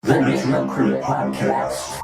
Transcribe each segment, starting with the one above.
The Naturocrit Podcast.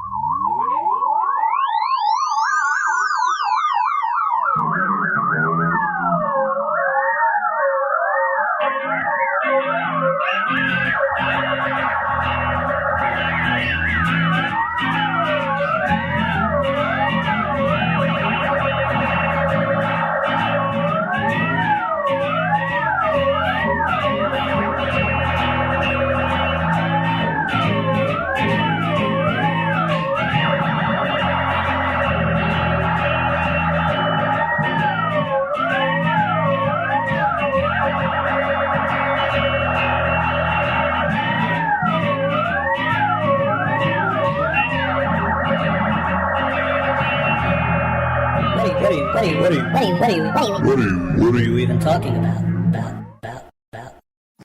What are you even talking about?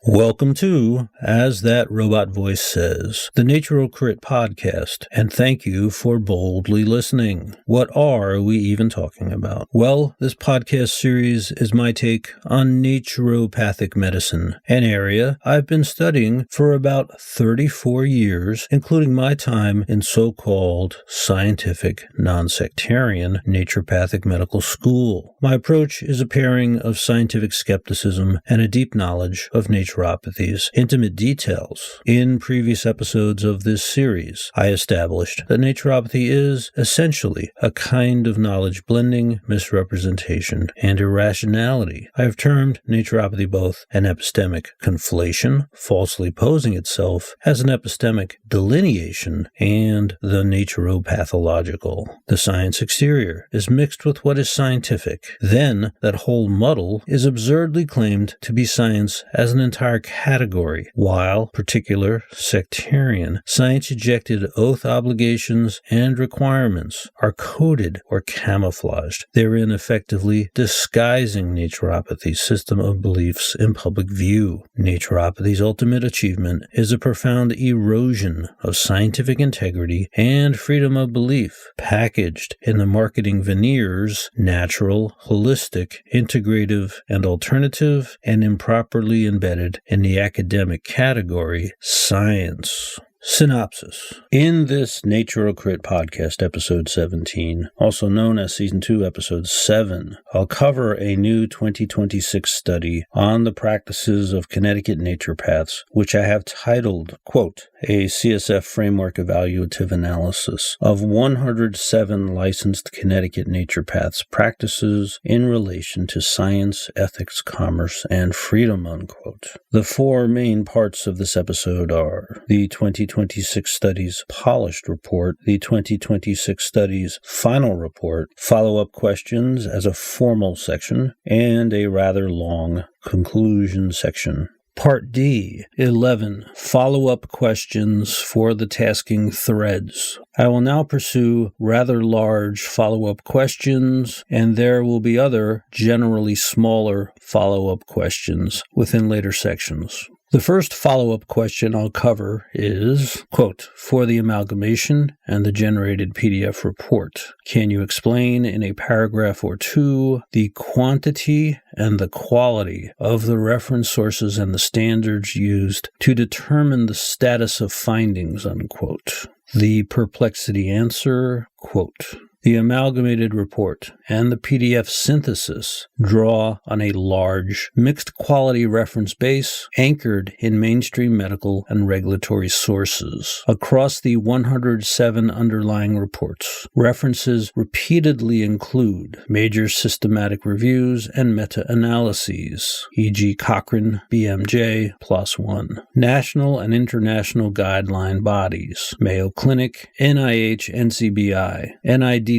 Welcome to, as that robot voice says, the Naturocrit Podcast, and thank you for boldly listening. What are we even talking about? Well, this podcast series is my take on naturopathic medicine, an area I've been studying for about 34 years, including my time in so-called scientific, non-sectarian naturopathic medical school. My approach is a pairing of scientific skepticism and a deep knowledge of naturopathy's intimate details. In previous episodes of this series, I established that naturopathy is essentially a kind of knowledge blending, misrepresentation, and irrationality. I have termed naturopathy both an epistemic conflation, falsely posing itself as an epistemic delineation, and the naturopathological. The science exterior is mixed with what is scientific. Then, that whole muddle is absurdly claimed to be science as an entire category, while particular sectarian science-ejected oath obligations and requirements are coded or camouflaged, therein effectively disguising naturopathy's system of beliefs in public view. Naturopathy's ultimate achievement is a profound erosion of scientific integrity and freedom of belief, packaged in the marketing veneers natural, holistic, integrative, and alternative, and improperly embedded in the academic category, science. Synopsis. In this Naturocrit Podcast, Episode 17, also known as Season 2, Episode 7, I'll cover a new 2026 study on the practices of Connecticut naturopaths, which I have titled, quote, a CSF Framework Evaluative Analysis of 107 licensed Connecticut naturopaths' practices in relation to science, ethics, commerce, and freedom, unquote. The four main parts of this episode are the 2026 study's polished report, the 2026 study's final report, follow-up questions as a formal section, and a rather long conclusion section. Part D, 11, follow-up questions for the tasking threads. I will now pursue rather large follow-up questions, and there will be other, generally smaller follow-up questions within later sections. The first follow-up question I'll cover is, quote, for the amalgamation and the generated PDF report, can you explain in a paragraph or two the quantity and the quality of the reference sources and the standards used to determine the status of findings, unquote? The perplexity answer, quote, the amalgamated report and the PDF synthesis draw on a large, mixed-quality reference base anchored in mainstream medical and regulatory sources. Across the 107 underlying reports, references repeatedly include major systematic reviews and meta-analyses, e.g. Cochrane, BMJ, PLOS ONE, national and international guideline bodies, Mayo Clinic, NIH, NCBI, NIDDK,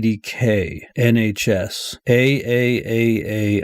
NHS, AAAAI,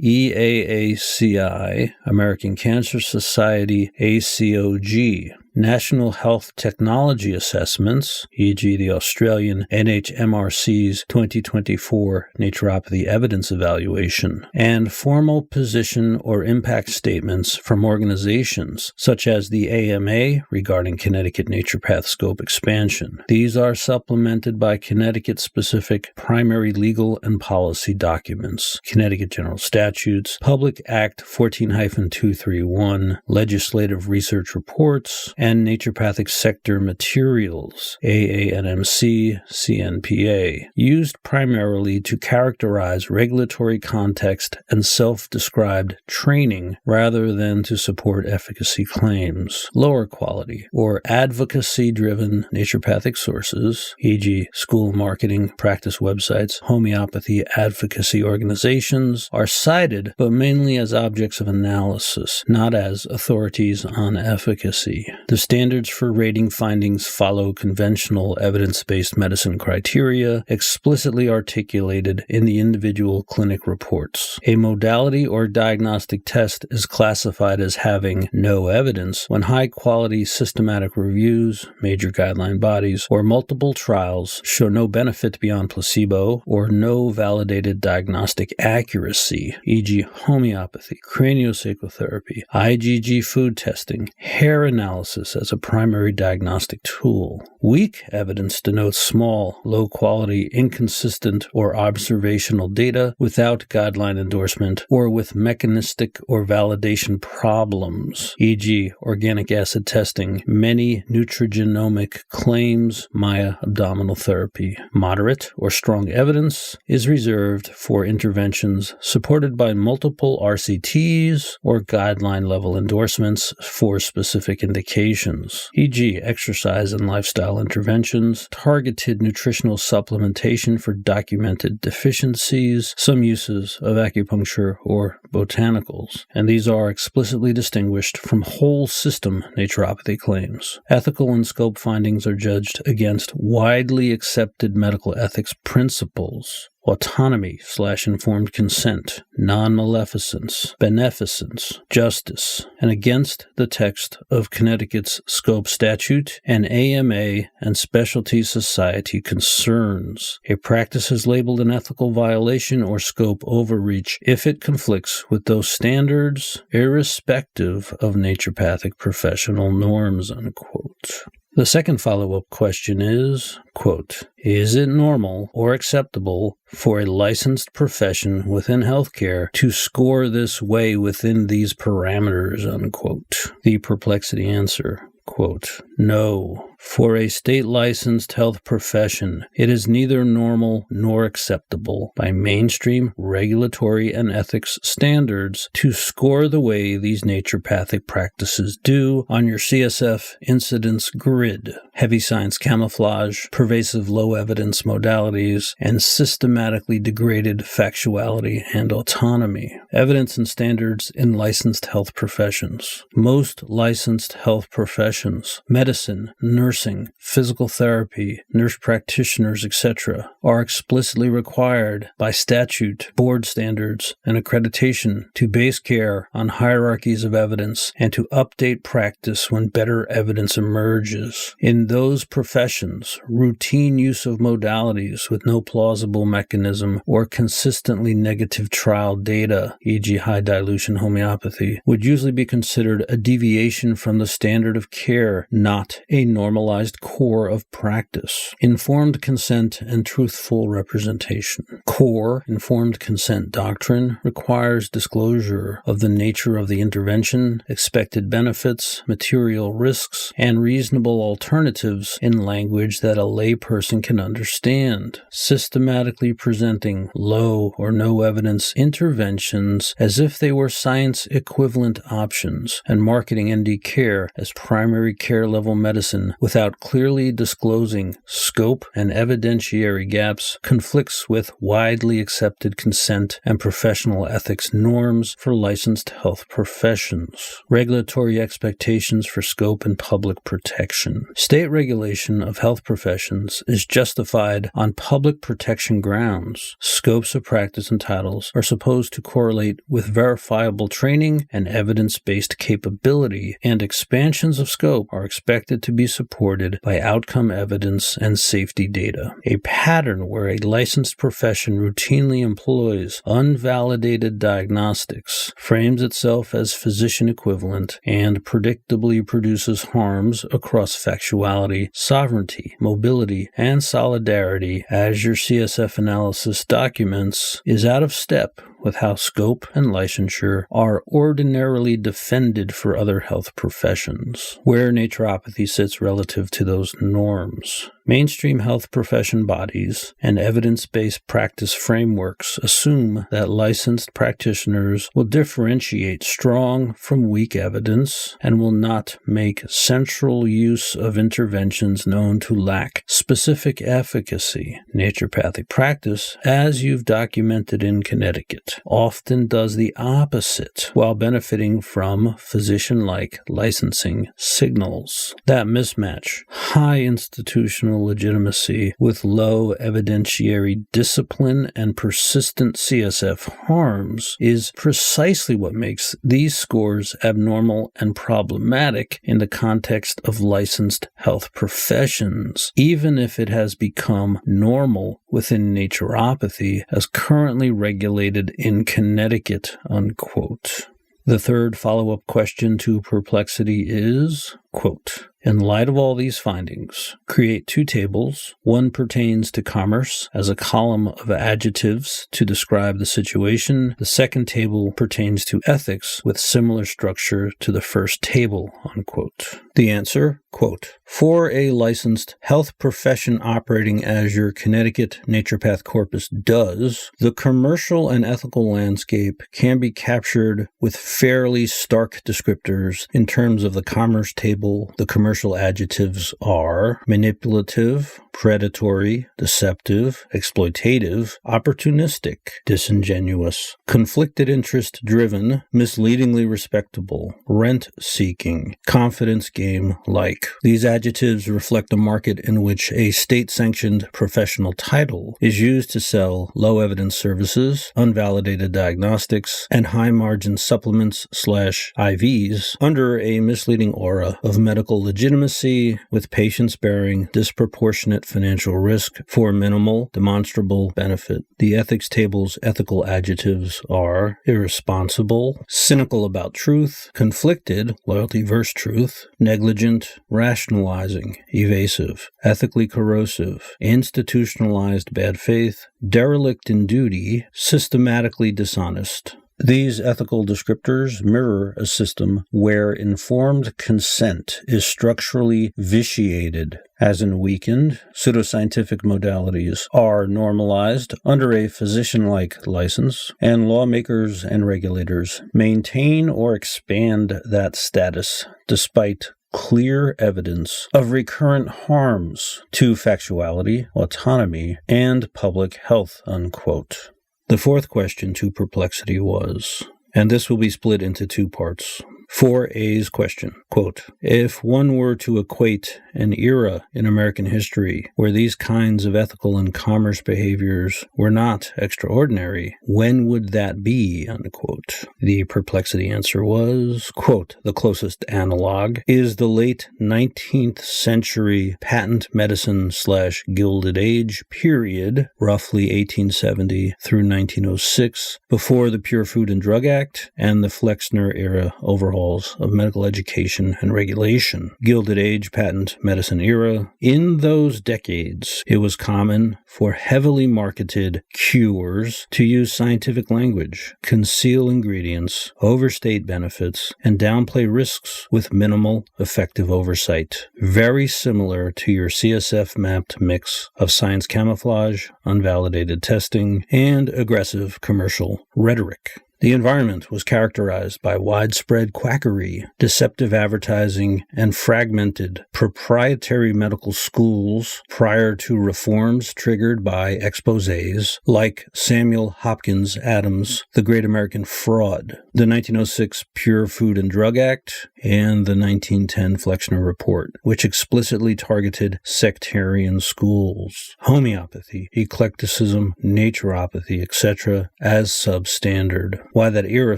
EAACI, American Cancer Society, ACOG, National Health Technology Assessments, e.g. the Australian NHMRC's 2024 Naturopathy Evidence Evaluation, and formal position or impact statements from organizations such as the AMA regarding Connecticut Naturopath Scope expansion. These are supplemented by Connecticut-specific primary legal and policy documents, Connecticut General Statutes, Public Act 14-231, legislative research reports, and naturopathic sector materials, AANMC, CNPA, used primarily to characterize regulatory context and self-described training rather than to support efficacy claims. Lower quality or advocacy-driven naturopathic sources, e.g. school marketing, practice websites, homeopathy advocacy organizations, are cited but mainly as objects of analysis, not as authorities on efficacy. The standards for rating findings follow conventional evidence-based medicine criteria explicitly articulated in the individual clinic reports. A modality or diagnostic test is classified as having no evidence when high-quality systematic reviews, major guideline bodies, or multiple trials show no benefit beyond placebo or no validated diagnostic accuracy, e.g. homeopathy, craniosacral therapy, IgG food testing, hair analysis as a primary diagnostic tool. Weak evidence denotes small, low-quality, inconsistent, or observational data without guideline endorsement or with mechanistic or validation problems, e.g. organic acid testing, many nutrigenomic claims, Maya abdominal therapy. Moderate or strong evidence is reserved for interventions supported by multiple RCTs or guideline-level endorsements for specific indications, e.g. exercise and lifestyle interventions, targeted nutritional supplementation for documented deficiencies, some uses of acupuncture or botanicals, and these are explicitly distinguished from whole system naturopathy claims. Ethical and scope findings are judged against widely accepted medical ethics principles: autonomy/informed consent, non-maleficence, beneficence, justice, and against the text of Connecticut's Scope Statute and AMA and Specialty Society concerns. A practice is labeled an ethical violation or scope overreach if it conflicts with those standards, irrespective of naturopathic professional norms, unquote. The second follow-up question is, quote, is it normal or acceptable for a licensed profession within healthcare to score this way within these parameters, unquote? The perplexity answer, quote, no. For a state-licensed health profession, it is neither normal nor acceptable by mainstream regulatory and ethics standards to score the way these naturopathic practices do on your CSF incidence grid. Heavy science camouflage, pervasive low-evidence modalities, and systematically degraded factuality and autonomy. Evidence and standards in licensed health professions. Most licensed health professions, medicine, nursing, physical therapy, nurse practitioners, etc., are explicitly required by statute, board standards, and accreditation to base care on hierarchies of evidence and to update practice when better evidence emerges. In those professions, routine use of modalities with no plausible mechanism or consistently negative trial data, e.g. high dilution homeopathy, would usually be considered a deviation from the standard of care, not a normalized core of practice. Informed consent and truthful representation. Core informed consent doctrine requires disclosure of the nature of the intervention, expected benefits, material risks, and reasonable alternatives in language that a layperson can understand. Systematically presenting low or no evidence interventions as if they were science equivalent options and marketing ND care as primary care level medicine without clearly disclosing scope and evidentiary gaps conflicts with widely accepted consent and professional ethics norms for licensed health professions. Regulatory expectations for scope and public protection. State regulation of health professions is justified on public protection grounds. Scopes of practice and titles are supposed to correlate with verifiable training and evidence-based capability, and expansions of scope are expected to be supported by outcome evidence and safety data. A pattern where a licensed profession routinely employs unvalidated diagnostics, frames itself as physician equivalent, and predictably produces harms across factuality, sovereignty, mobility, and solidarity, as your CSF analysis documents, is out of step with how scope and licensure are ordinarily defended for other health professions, where naturopathy sits relative to those norms. Mainstream health profession bodies and evidence-based practice frameworks assume that licensed practitioners will differentiate strong from weak evidence and will not make central use of interventions known to lack specific efficacy. Naturopathic practice, as you've documented in Connecticut, often does the opposite while benefiting from physician-like licensing signals. That mismatch, high institutional legitimacy with low evidentiary discipline and persistent CSF harms, is precisely what makes these scores abnormal and problematic in the context of licensed health professions, even if it has become normal within naturopathy as currently regulated in Connecticut, unquote. The third follow-up question to perplexity is, quote, in light of all these findings, create two tables. One pertains to commerce as a column of adjectives to describe the situation. The second table pertains to ethics with similar structure to the first table, unquote. The answer, quote, for a licensed health profession operating as your Connecticut Naturopath Corpus does, the commercial and ethical landscape can be captured with fairly stark descriptors in terms of the commerce table. The commercial adjectives are manipulative, predatory, deceptive, exploitative, opportunistic, disingenuous, conflicted interest-driven, misleadingly respectable, rent-seeking, confidence game-like. These adjectives reflect a market in which a state-sanctioned professional title is used to sell low-evidence services, unvalidated diagnostics, and high-margin supplements/IVs under a misleading aura of medical legitimacy, with patients bearing disproportionate financial risk for minimal, demonstrable benefit. The ethics table's ethical adjectives are irresponsible, cynical about truth, conflicted, loyalty versus truth, negligent, rationalizing, evasive, ethically corrosive, institutionalized bad faith, derelict in duty, systematically dishonest. These ethical descriptors mirror a system where informed consent is structurally vitiated, as in weakened. Pseudoscientific modalities are normalized under a physician-like license, and lawmakers and regulators maintain or expand that status despite clear evidence of recurrent harms to factuality, autonomy, and public health, unquote. The fourth question to perplexity was, and this will be split into two parts. 4A's question, quote, if one were to equate an era in American history where these kinds of ethical and commerce behaviors were not extraordinary, when would that be, unquote? The perplexity answer was, quote, the closest analog is the late 19th century patent medicine/Gilded Age period, roughly 1870 through 1906, before the Pure Food and Drug Act and the Flexner era overhaul of medical education and regulation. Gilded Age patent medicine era. In those decades, it was common for heavily marketed cures to use scientific language, conceal ingredients, overstate benefits, and downplay risks with minimal effective oversight. Very similar to your CSF-mapped mix of science camouflage, unvalidated testing, and aggressive commercial rhetoric. The environment was characterized by widespread quackery, deceptive advertising, and fragmented proprietary medical schools prior to reforms triggered by exposés like Samuel Hopkins Adams' The Great American Fraud, the 1906 Pure Food and Drug Act, and the 1910 Flexner Report, which explicitly targeted sectarian schools, homeopathy, eclecticism, naturopathy, etc. as substandard. Why that era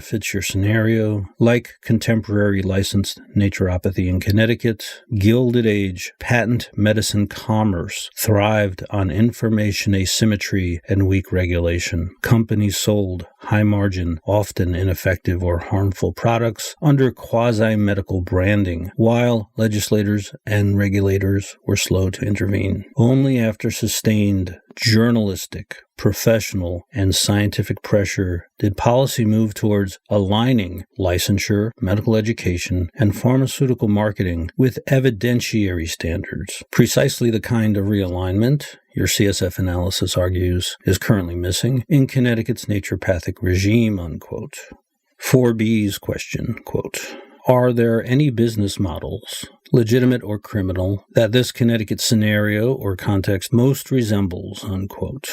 fits your scenario, like contemporary licensed naturopathy in Connecticut, Gilded Age patent medicine commerce thrived on information asymmetry and weak regulation. Companies sold high-margin, often ineffective or harmful products under quasi-medical branding, while legislators and regulators were slow to intervene. Only after sustained journalistic, professional, and scientific pressure did policy move towards aligning licensure, medical education, and pharmaceutical marketing with evidentiary standards? Precisely the kind of realignment your CSF analysis argues is currently missing in Connecticut's naturopathic regime, unquote. 4B's question, quote, are there any business models, legitimate or criminal, that this Connecticut scenario or context most resembles, unquote?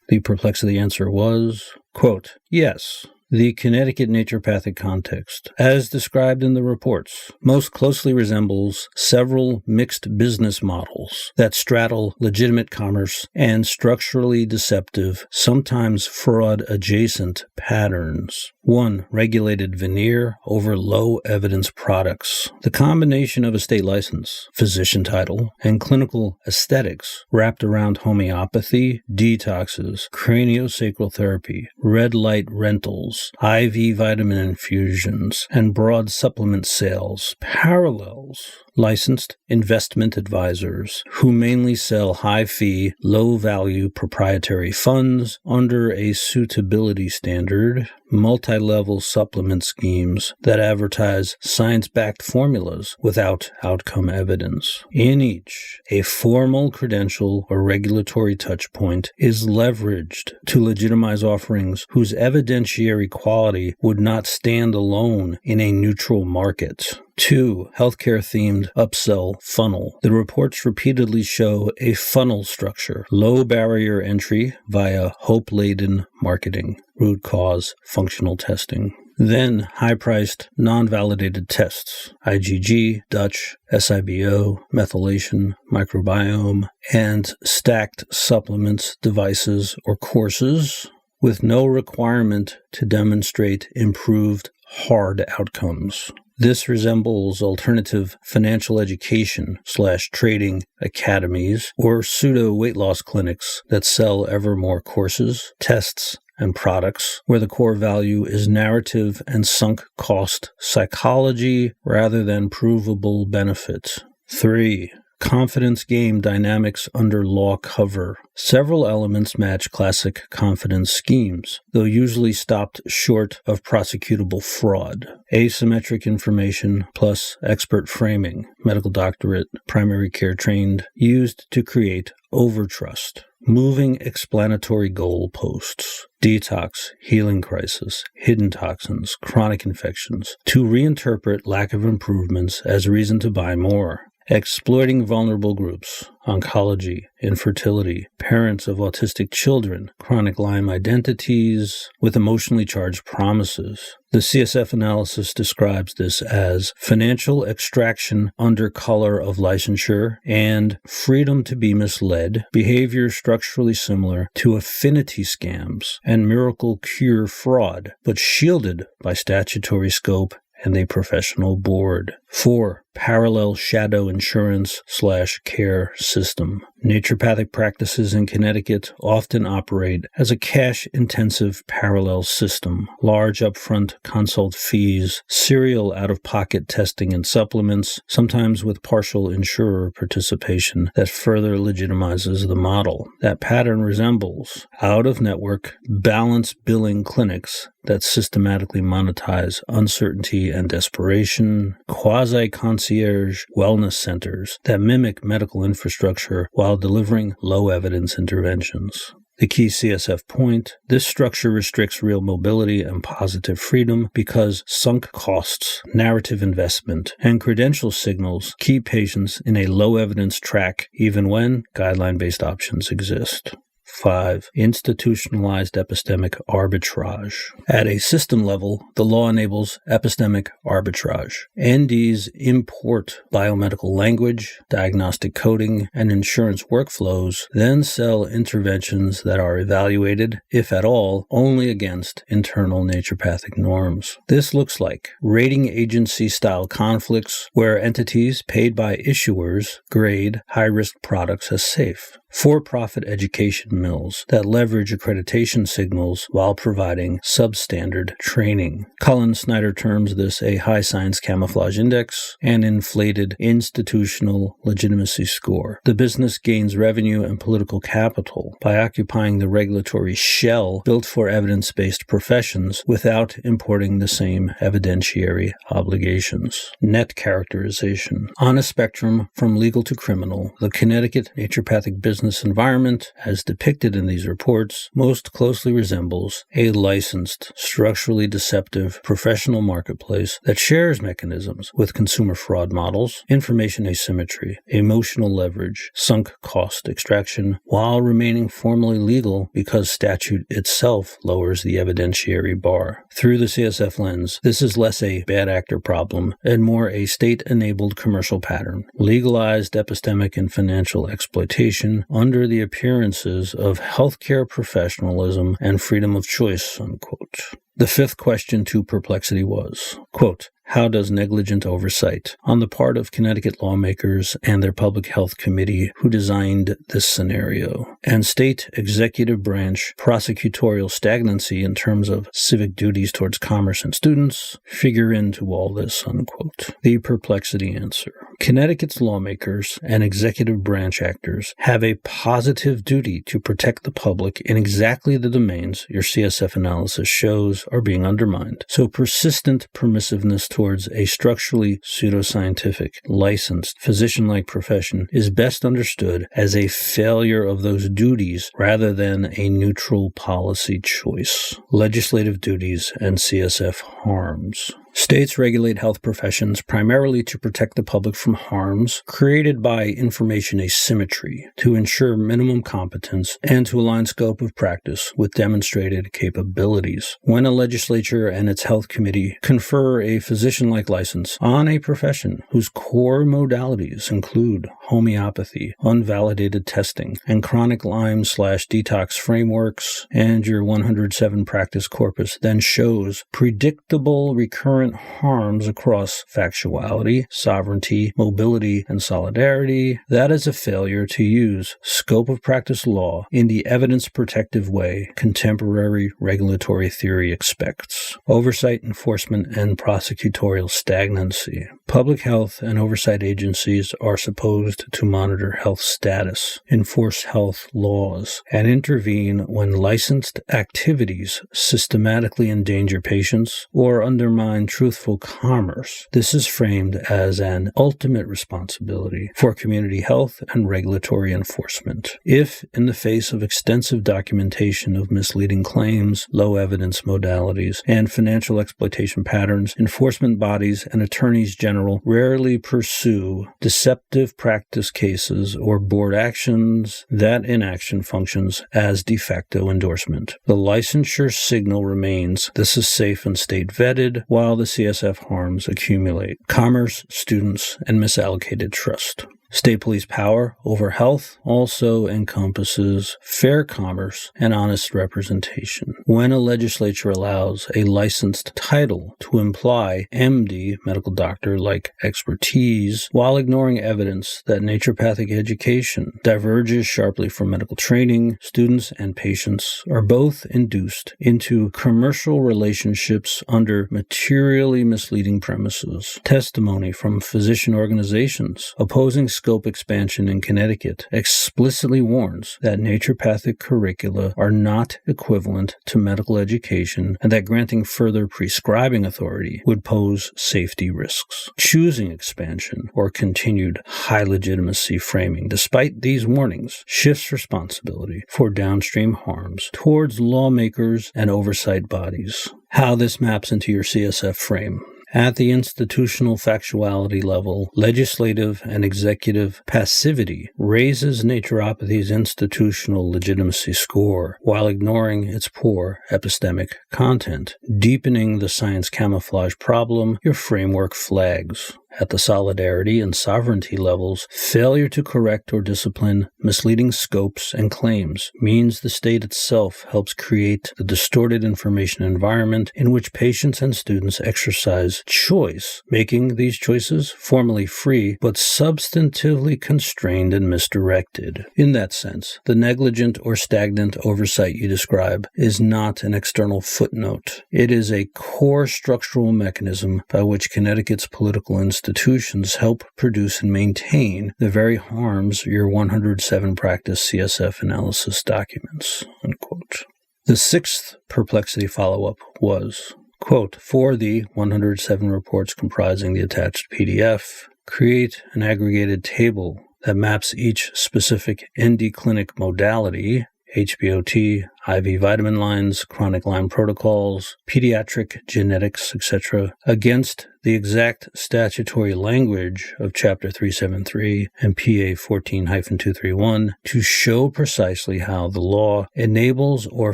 The perplexity answer was, quote, yes. The Connecticut naturopathic context, as described in the reports, most closely resembles several mixed business models that straddle legitimate commerce and structurally deceptive, sometimes fraud-adjacent patterns. 1. Regulated veneer over low-evidence products. The combination of a state license, physician title, and clinical aesthetics wrapped around homeopathy, detoxes, craniosacral therapy, red light rentals, IV vitamin infusions, and broad supplement sales parallels licensed investment advisors who mainly sell high-fee, low-value proprietary funds under a suitability standard, multi-level supplement schemes that advertise science-backed formulas without outcome evidence. In each, a formal credential or regulatory touchpoint is leveraged to legitimize offerings whose evidentiary quality would not stand alone in a neutral market. 2. Healthcare-themed upsell funnel. The reports repeatedly show a funnel structure, low barrier entry via hope-laden marketing, root cause functional testing. Then high-priced, non-validated tests, IgG, Dutch, SIBO, methylation, microbiome, and stacked supplements, devices, or courses with no requirement to demonstrate improved hard outcomes. This resembles alternative financial education / trading academies or pseudo weight loss clinics that sell ever more courses, tests, and products where the core value is narrative and sunk cost psychology rather than provable benefit. 3. Confidence game dynamics under law cover. Several elements match classic confidence schemes, though usually stopped short of prosecutable fraud. Asymmetric information plus expert framing, medical doctorate, primary care trained, used to create overtrust. Moving explanatory goalposts. Detox, healing crisis, hidden toxins, chronic infections, to reinterpret lack of improvements as reason to buy more. Exploiting vulnerable groups, oncology, infertility, parents of autistic children, chronic Lyme identities with emotionally charged promises. The CSF analysis describes this as financial extraction under color of licensure and freedom to be misled, behavior structurally similar to affinity scams and miracle cure fraud, but shielded by statutory scope and a professional board. 4. Parallel shadow insurance / care system. Naturopathic practices in Connecticut often operate as a cash-intensive parallel system. Large upfront consult fees, serial out-of-pocket testing and supplements, sometimes with partial insurer participation that further legitimizes the model. That pattern resembles out-of-network balance billing clinics that systematically monetize uncertainty and desperation, quasi-concierge wellness centers that mimic medical infrastructure while delivering low-evidence interventions. The key CSF point, this structure restricts real mobility and positive freedom because sunk costs, narrative investment, and credential signals keep patients in a low-evidence track even when guideline-based options exist. 5. Institutionalized epistemic arbitrage. At a system level, the law enables epistemic arbitrage. NDs import biomedical language, diagnostic coding, and insurance workflows, then sell interventions that are evaluated, if at all, only against internal naturopathic norms. This looks like rating agency-style conflicts where entities paid by issuers grade high-risk products as safe. For-profit education mills that leverage accreditation signals while providing substandard training. Cullen Snyder terms this a high science camouflage index and inflated institutional legitimacy score. The business gains revenue and political capital by occupying the regulatory shell built for evidence-based professions without importing the same evidentiary obligations. Net characterization. On a spectrum from legal to criminal, the Connecticut naturopathic business environment, as depicted in these reports, most closely resembles a licensed, structurally deceptive professional marketplace that shares mechanisms with consumer fraud models, information asymmetry, emotional leverage, sunk cost extraction, while remaining formally legal because statute itself lowers the evidentiary bar. Through the CSF lens, this is less a bad actor problem and more a state-enabled commercial pattern, legalized epistemic and financial exploitation under the appearances of healthcare professionalism and freedom of choice, unquote. The fifth question to perplexity was, quote, how does negligent oversight on the part of Connecticut lawmakers and their public health committee who designed this scenario, and state executive branch prosecutorial stagnancy in terms of civic duties towards commerce and students figure into all this, unquote? The perplexity answer. Connecticut's lawmakers and executive branch actors have a positive duty to protect the public in exactly the domains your CSF analysis shows are being undermined. So persistent permissiveness towards a structurally pseudoscientific, licensed, physician-like profession is best understood as a failure of those duties rather than a neutral policy choice. Legislative duties and CSF harms. States regulate health professions primarily to protect the public from harms created by information asymmetry, to ensure minimum competence, and to align scope of practice with demonstrated capabilities. When a legislature and its health committee confer a physician-like license on a profession whose core modalities include homeopathy, unvalidated testing, and chronic Lyme/detox frameworks, and your 107 practice corpus then shows predictable recurrent harms across factuality, sovereignty, mobility, and solidarity, that is a failure to use scope of practice law in the evidence-protective way contemporary regulatory theory expects. Oversight, enforcement, and prosecutorial stagnancy. Public health and oversight agencies are supposed to monitor health status, enforce health laws, and intervene when licensed activities systematically endanger patients or undermine truthful commerce. This is framed as an ultimate responsibility for community health and regulatory enforcement. If, in the face of extensive documentation of misleading claims, low evidence modalities, and financial exploitation patterns, enforcement bodies and attorneys general rarely pursue deceptive practice cases or board actions, that inaction functions as de facto endorsement. The licensure signal remains, this is safe and state vetted, while the CSF harms accumulate. Commerce, students, and misallocated trust. State police power over health also encompasses fair commerce and honest representation. When a legislature allows a licensed title to imply MD, medical doctor-like expertise, while ignoring evidence that naturopathic education diverges sharply from medical training, students and patients are both induced into commercial relationships under materially misleading premises. Testimony from physician organizations opposing scope expansion in Connecticut explicitly warns that naturopathic curricula are not equivalent to medical education and that granting further prescribing authority would pose safety risks. Choosing expansion or continued high legitimacy framing, despite these warnings, shifts responsibility for downstream harms towards lawmakers and oversight bodies. How this maps into your CSF frame. At the institutional factuality level, legislative and executive passivity raises naturopathy's institutional legitimacy score while ignoring its poor epistemic content. Deepening the science camouflage problem, your framework flags. at the solidarity and sovereignty levels, failure to correct or discipline misleading scopes and claims means the state itself helps create the distorted information environment in which patients and students exercise choice, making these choices formally free but substantively constrained and misdirected. In that sense, the negligent or stagnant oversight you describe is not an external footnote. It is a core structural mechanism by which Connecticut's political institutions help produce and maintain the very harms your 107 practice CSF analysis documents, unquote. The sixth perplexity follow-up was, quote, for the 107 reports comprising the attached PDF, create an aggregated table that maps each specific ND clinic modality, HBOT, IV vitamin lines, chronic Lyme protocols, pediatric genetics, etc., against the exact statutory language of Chapter 373 and PA 14-231 to show precisely how the law enables or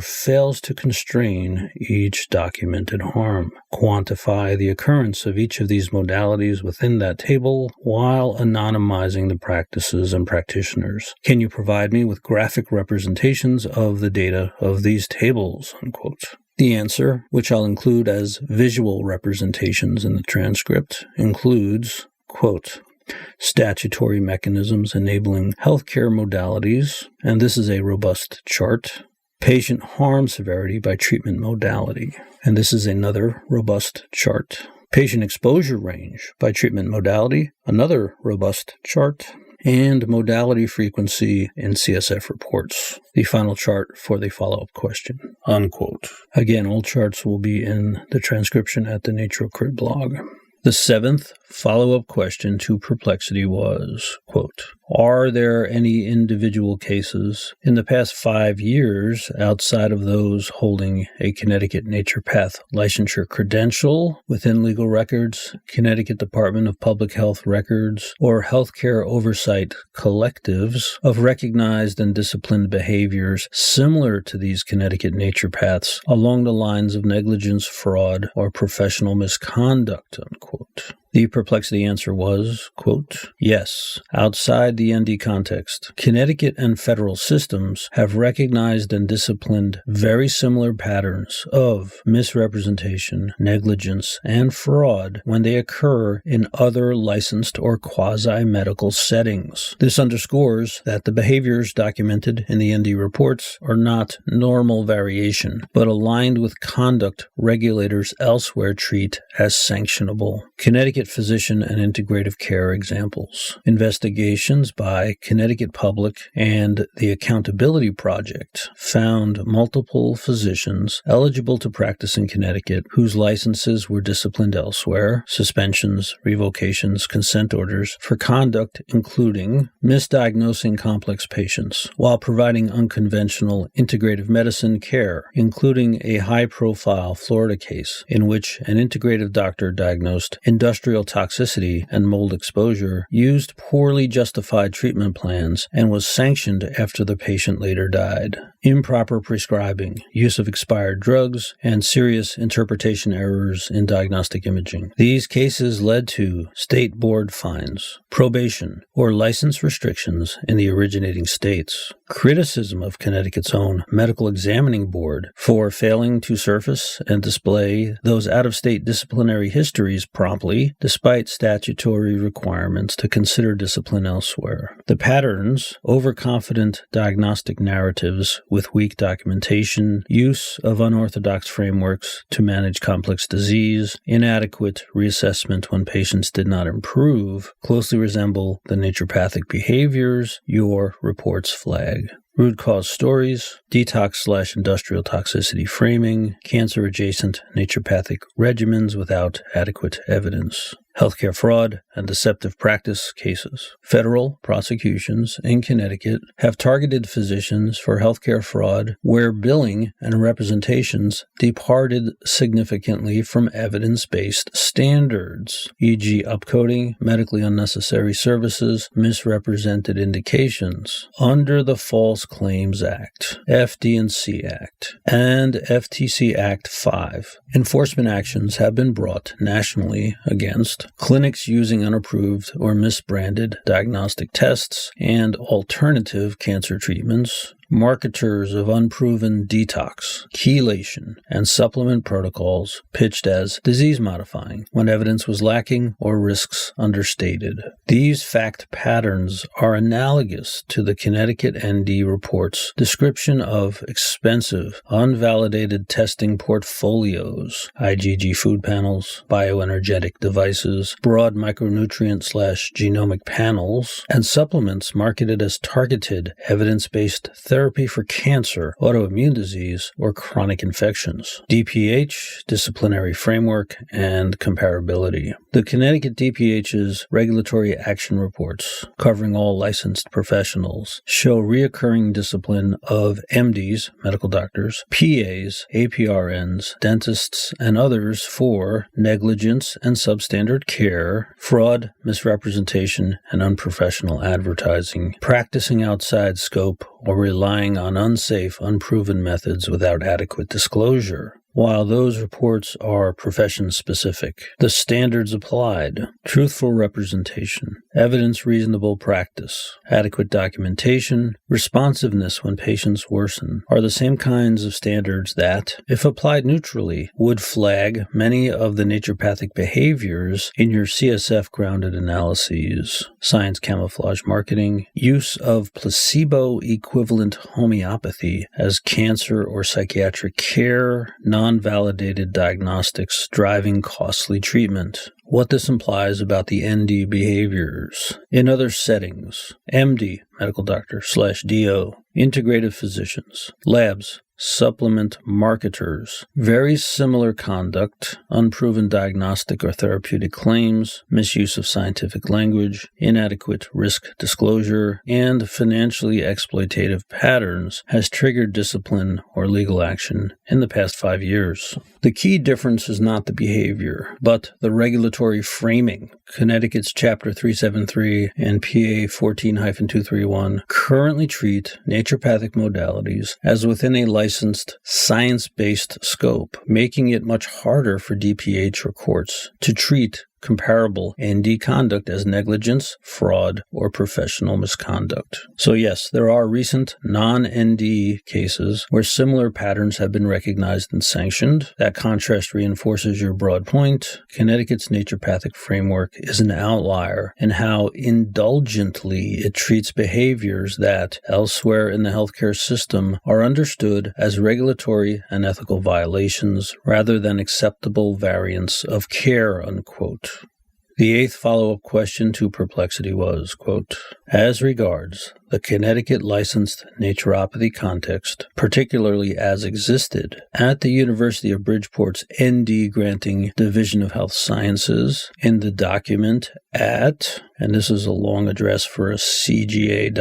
fails to constrain each documented harm. Quantify the occurrence of each of these modalities within that table while anonymizing the practices and practitioners. Can you provide me with graphic representations of the data of these tables, unquote. The answer, which I'll include as visual representations in the transcript, includes, quote, statutory mechanisms enabling healthcare modalities, and this is a robust chart, patient harm severity by treatment modality, and this is another robust chart, patient exposure range by treatment modality, another robust chart, and modality frequency in CSF reports, the final chart for the follow-up question, unquote. Again, all charts will be in the transcription at the Naturocrit blog. The seventh follow-up question to perplexity was, quote, are there any individual cases in the past 5 years outside of those holding a Connecticut naturopath licensure credential within legal records, Connecticut Department of Public Health records, or healthcare oversight collectives of recognized and disciplined behaviors similar to these Connecticut naturopaths along the lines of negligence, fraud, or professional misconduct, unquote? The perplexity answer was, quote, yes, outside the ND context, Connecticut and federal systems have recognized and disciplined very similar patterns of misrepresentation, negligence, and fraud when they occur in other licensed or quasi-medical settings. This underscores that the behaviors documented in the ND reports are not normal variation, but aligned with conduct regulators elsewhere treat as sanctionable. Connecticut physician and integrative care examples. Investigations by Connecticut Public and the Accountability Project found multiple physicians eligible to practice in Connecticut whose licenses were disciplined elsewhere, suspensions, revocations, consent orders for conduct including misdiagnosing complex patients while providing unconventional integrative medicine care, including a high-profile Florida case in which an integrative doctor diagnosed industrial toxicity and mold exposure, used poorly justified treatment plans, and was sanctioned after the patient later died. Improper prescribing, use of expired drugs, and serious interpretation errors in diagnostic imaging. These cases led to state board fines, probation, or license restrictions in the originating states. Criticism of Connecticut's own medical examining board for failing to surface and display those out-of-state disciplinary histories promptly, despite statutory requirements to consider discipline elsewhere. The patterns, overconfident diagnostic narratives with weak documentation, use of unorthodox frameworks to manage complex disease, inadequate reassessment when patients did not improve, closely resemble the naturopathic behaviors your reports flag. Root cause stories, detox/industrial toxicity framing, cancer-adjacent naturopathic regimens without adequate evidence. Healthcare fraud and deceptive practice cases. Federal prosecutions in Connecticut have targeted physicians for healthcare fraud where billing and representations departed significantly from evidence-based standards, e.g. upcoding, medically unnecessary services, misrepresented indications, under the False Claims Act, FD&C Act, and FTC Act 5. Enforcement actions have been brought nationally against context, clinics using unapproved or misbranded diagnostic tests and alternative cancer treatments, marketers of unproven detox, chelation, and supplement protocols pitched as disease-modifying when evidence was lacking or risks understated. These fact patterns are analogous to the Connecticut ND report's description of expensive, unvalidated testing portfolios, IgG food panels, bioenergetic devices, broad micronutrient/genomic panels, and supplements marketed as targeted, evidence-based therapy for cancer, autoimmune disease, or chronic infections. DPH, disciplinary framework, and comparability. The Connecticut DPH's regulatory action reports, covering all licensed professionals, show reoccurring discipline of MDs, medical doctors, PAs, APRNs, dentists, and others for negligence and substandard care, fraud, misrepresentation, and unprofessional advertising, practicing outside scope, or relying on unsafe, unproven methods without adequate disclosure. While those reports are profession-specific, the standards applied, truthful representation, evidence-reasonable practice, adequate documentation, responsiveness when patients worsen, are the same kinds of standards that, if applied neutrally, would flag many of the naturopathic behaviors in your CSF-grounded analyses, science camouflage marketing, use of placebo-equivalent homeopathy as cancer or psychiatric care, non-validated diagnostics driving costly treatment. What this implies about the ND behaviors. In other settings, MD, medical doctor /DO, integrative physicians, labs, supplement marketers, very similar conduct, unproven diagnostic or therapeutic claims, misuse of scientific language, inadequate risk disclosure, and financially exploitative patterns has triggered discipline or legal action in the past 5 years. The key difference is not the behavior, but the regulatory framing. Connecticut's Chapter 373 and PA 14-231 currently treat naturopathic modalities as within a licensed, science-based scope, making it much harder for DPH or courts to treat comparable ND conduct as negligence, fraud, or professional misconduct. So yes, there are recent non-ND cases where similar patterns have been recognized and sanctioned. That contrast reinforces your broad point. Connecticut's naturopathic framework is an outlier in how indulgently it treats behaviors that, elsewhere in the healthcare system, are understood as regulatory and ethical violations rather than acceptable variants of care, unquote. The eighth follow-up question to perplexity was, quote, as regards the Connecticut licensed naturopathy context, particularly as existed at the University of Bridgeport's ND granting Division of Health Sciences in the document at, and this is a long address for a cga.ct.gov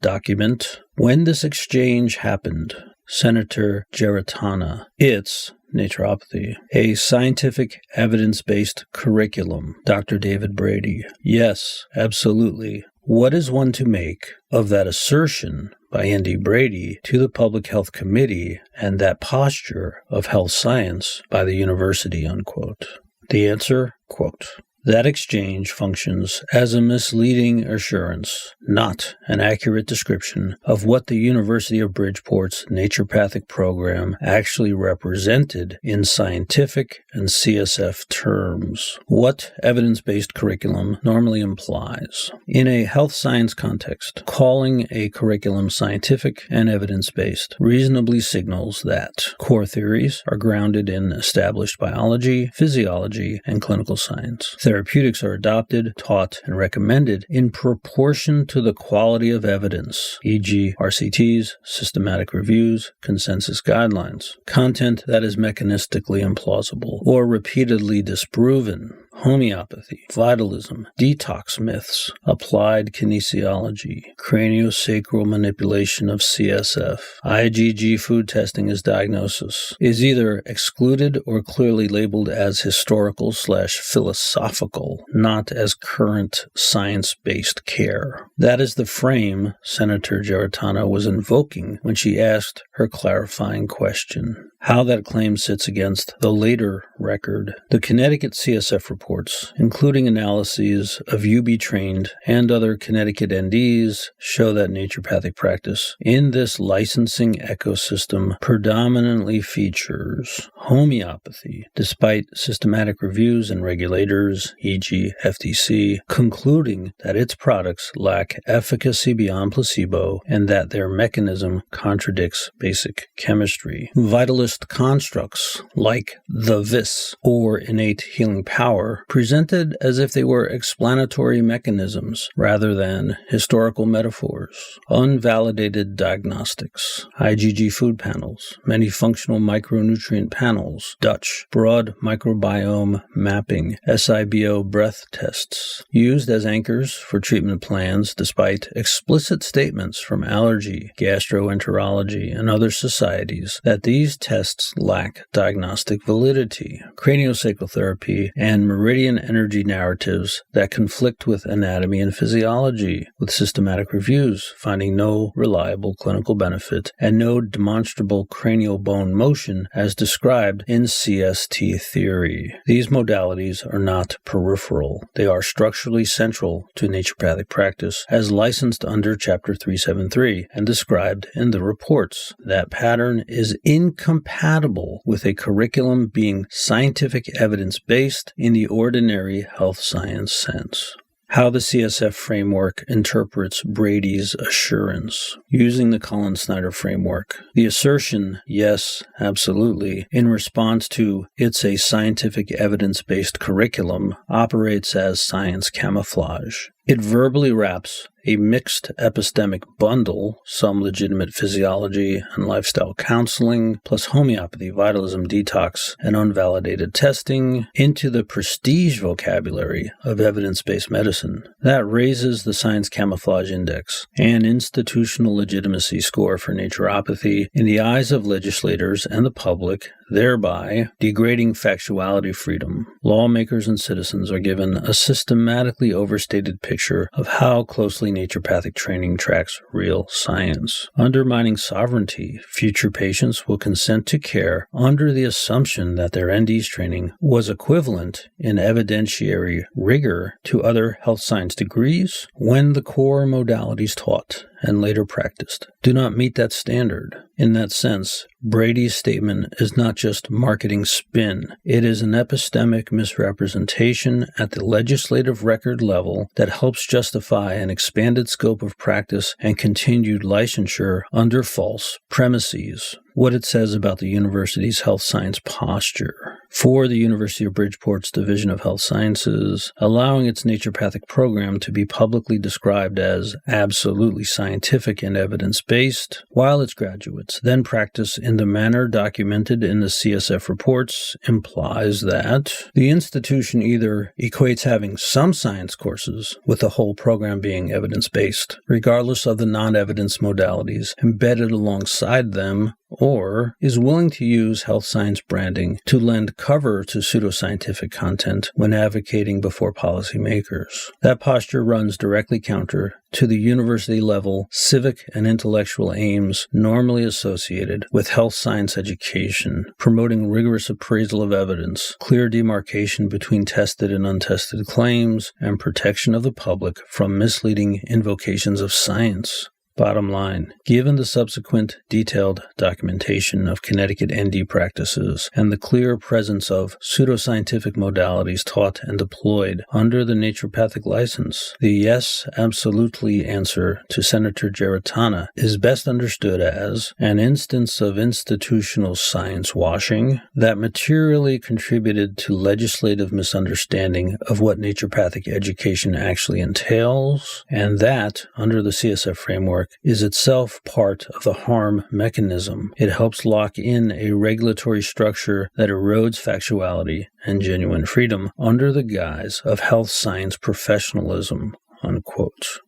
document, when this exchange happened, Senator Geritana, it's naturopathy, a scientific evidence-based curriculum, Dr. David Brady. Yes, absolutely. What is one to make of that assertion by Andy Brady to the Public Health Committee and that posture of health science by the university, unquote? The answer, quote, that exchange functions as a misleading assurance, not an accurate description of what the University of Bridgeport's naturopathic program actually represented in scientific and CSF terms. What evidence-based curriculum normally implies. In a health science context, calling a curriculum scientific and evidence-based reasonably signals that core theories are grounded in established biology, physiology, and clinical science. Therapeutics are adopted, taught, and recommended in proportion to the quality of evidence, e.g. RCTs, systematic reviews, consensus guidelines, content that is mechanistically implausible or repeatedly disproven, homeopathy, vitalism, detox myths, applied kinesiology, craniosacral manipulation of CSF, IgG food testing as diagnosis, is either excluded or clearly labeled as historical/philosophical, not as current science-based care. That is the frame Senator Geritana was invoking when she asked her clarifying question. how that claim sits against the later record. The Connecticut CSF reports, including analyses of UB-trained and other Connecticut NDs, show that naturopathic practice in this licensing ecosystem predominantly features homeopathy, despite systematic reviews and regulators, e.g. FTC, concluding that its products lack efficacy beyond placebo and that their mechanism contradicts basic chemistry. Vitalist constructs like the vis, or innate healing power, presented as if they were explanatory mechanisms rather than historical metaphors. Unvalidated diagnostics, IgG food panels, many functional micronutrient panels, Dutch, broad microbiome mapping, SIBO breath tests, used as anchors for treatment plans despite explicit statements from allergy, gastroenterology, and other societies that these tests lack diagnostic validity, craniosacral therapy, and meridian energy narratives that conflict with anatomy and physiology, with systematic reviews finding no reliable clinical benefit and no demonstrable cranial bone motion as described in CST theory. These modalities are not peripheral. They are structurally central to naturopathic practice as licensed under Chapter 373 and described in the reports. That pattern is incompatible with a curriculum being scientific evidence-based in the ordinary health science sense. How the CSF framework interprets Brady's assurance. Using the Collins-Snyder framework, the assertion, yes, absolutely, in response to it's a scientific evidence-based curriculum, operates as science camouflage. It verbally wraps a mixed epistemic bundle, some legitimate physiology and lifestyle counseling, plus homeopathy, vitalism, detox, and unvalidated testing, into the prestige vocabulary of evidence-based medicine. That raises the science camouflage index and institutional legitimacy score for naturopathy in the eyes of legislators and the public, thereby degrading factuality freedom. Lawmakers and citizens are given a systematically overstated picture of how closely naturopathic training tracks real science. Undermining sovereignty, future patients will consent to care under the assumption that their ND's training was equivalent in evidentiary rigor to other health science degrees when the core modalities taught and later practiced do not meet that standard. In that sense, Brady's statement is not just marketing spin. It is an epistemic misrepresentation at the legislative record level that helps justify an expanded scope of practice and continued licensure under false premises. What it says about the university's health science posture. For the University of Bridgeport's Division of Health Sciences, allowing its naturopathic program to be publicly described as absolutely scientific and evidence-based, while its graduates then practice in the manner documented in the CSF reports, implies that the institution either equates having some science courses with the whole program being evidence-based, regardless of the non-evidence modalities embedded alongside them, or is willing to use health science branding to lend cover to pseudoscientific content when advocating before policymakers. That posture runs directly counter to the university-level civic and intellectual aims normally associated with health science education, promoting rigorous appraisal of evidence, clear demarcation between tested and untested claims, and protection of the public from misleading invocations of science. Bottom line, given the subsequent detailed documentation of Connecticut ND practices and the clear presence of pseudoscientific modalities taught and deployed under the naturopathic license, the yes, absolutely answer to Senator Geritana is best understood as an instance of institutional science washing that materially contributed to legislative misunderstanding of what naturopathic education actually entails, and that, under the CSF framework, is itself part of the harm mechanism. It helps lock in a regulatory structure that erodes factuality and genuine freedom under the guise of health science professionalism, unquote.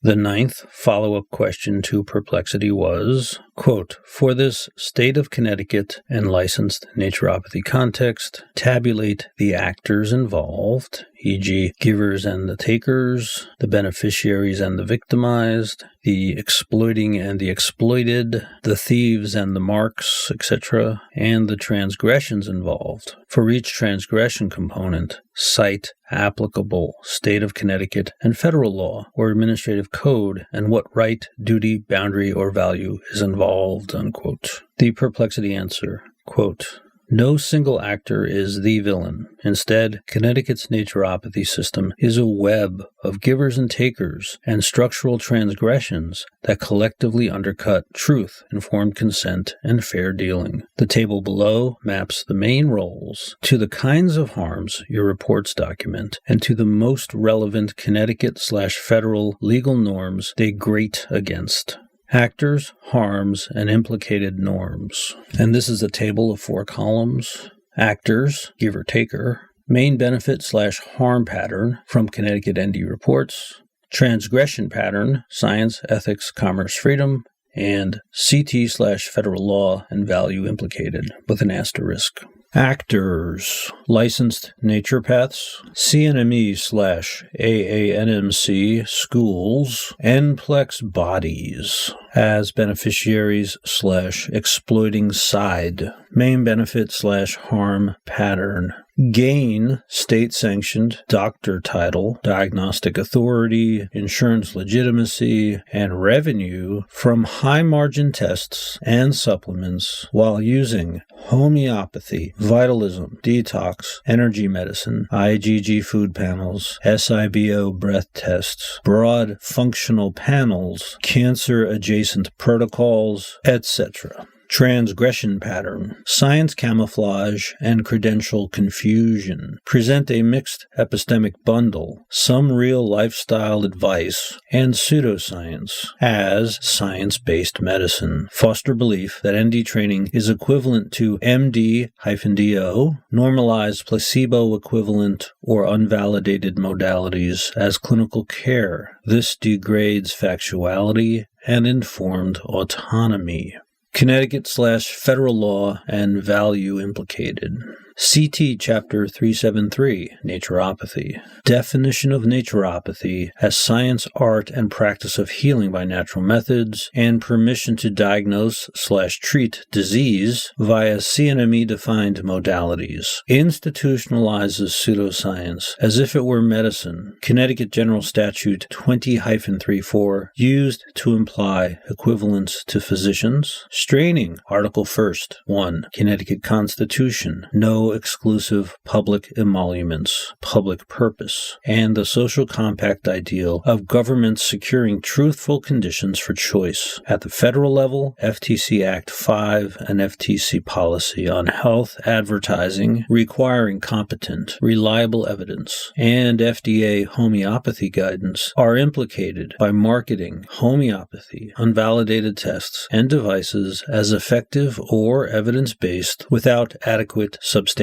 The ninth follow-up question to perplexity was, Quote, for this state of Connecticut and licensed naturopathy context, tabulate the actors involved, e.g. givers and the takers, the beneficiaries and the victimized, the exploiting and the exploited, the thieves and the marks, etc., and the transgressions involved. For each transgression component, cite applicable state of Connecticut and federal law or administrative code and what right, duty, boundary, or value is involved, unquote. The perplexity answer, quote, no single actor is the villain. Instead, Connecticut's naturopathy system is a web of givers and takers and structural transgressions that collectively undercut truth, informed consent, and fair dealing. The table below maps the main roles to the kinds of harms your reports document and to the most relevant Connecticut/federal legal norms they grate against. Actors, harms, and implicated norms. And this is a table of 4 columns. Actors, giver-taker. Main benefit/harm pattern from Connecticut ND reports. Transgression pattern, science, ethics, commerce, freedom. And CT/federal law and value implicated with an asterisk. Actors, licensed naturopaths, CNME/AANMC schools, NPLEX bodies as beneficiaries/exploiting side, main benefit/harm pattern. Gain, state-sanctioned, doctor title, diagnostic authority, insurance legitimacy, and revenue from high-margin tests and supplements while using homeopathy, vitalism, detox, energy medicine, IgG food panels, SIBO breath tests, broad functional panels, cancer-adjacent protocols, etc. Transgression pattern, science camouflage, and credential confusion. Present a mixed epistemic bundle, some real lifestyle advice, and pseudoscience as science-based medicine. Foster belief that ND training is equivalent to MD-DO, normalize placebo equivalent or unvalidated modalities as clinical care. This degrades factuality and informed autonomy. Connecticut/federal law and value implicated. CT Chapter 373, Naturopathy. Definition of naturopathy as science, art, and practice of healing by natural methods, and permission to diagnose/treat disease via CNME-defined modalities. Institutionalizes pseudoscience as if it were medicine. Connecticut General Statute 20-34, used to imply equivalence to physicians. Straining, Article 1st, 1, Connecticut Constitution, no exclusive public emoluments, public purpose, and the social compact ideal of governments securing truthful conditions for choice. At the federal level, FTC Act 5 and FTC policy on health advertising requiring competent, reliable evidence, and FDA homeopathy guidance are implicated by marketing homeopathy, unvalidated tests, and devices as effective or evidence-based without adequate substantiation.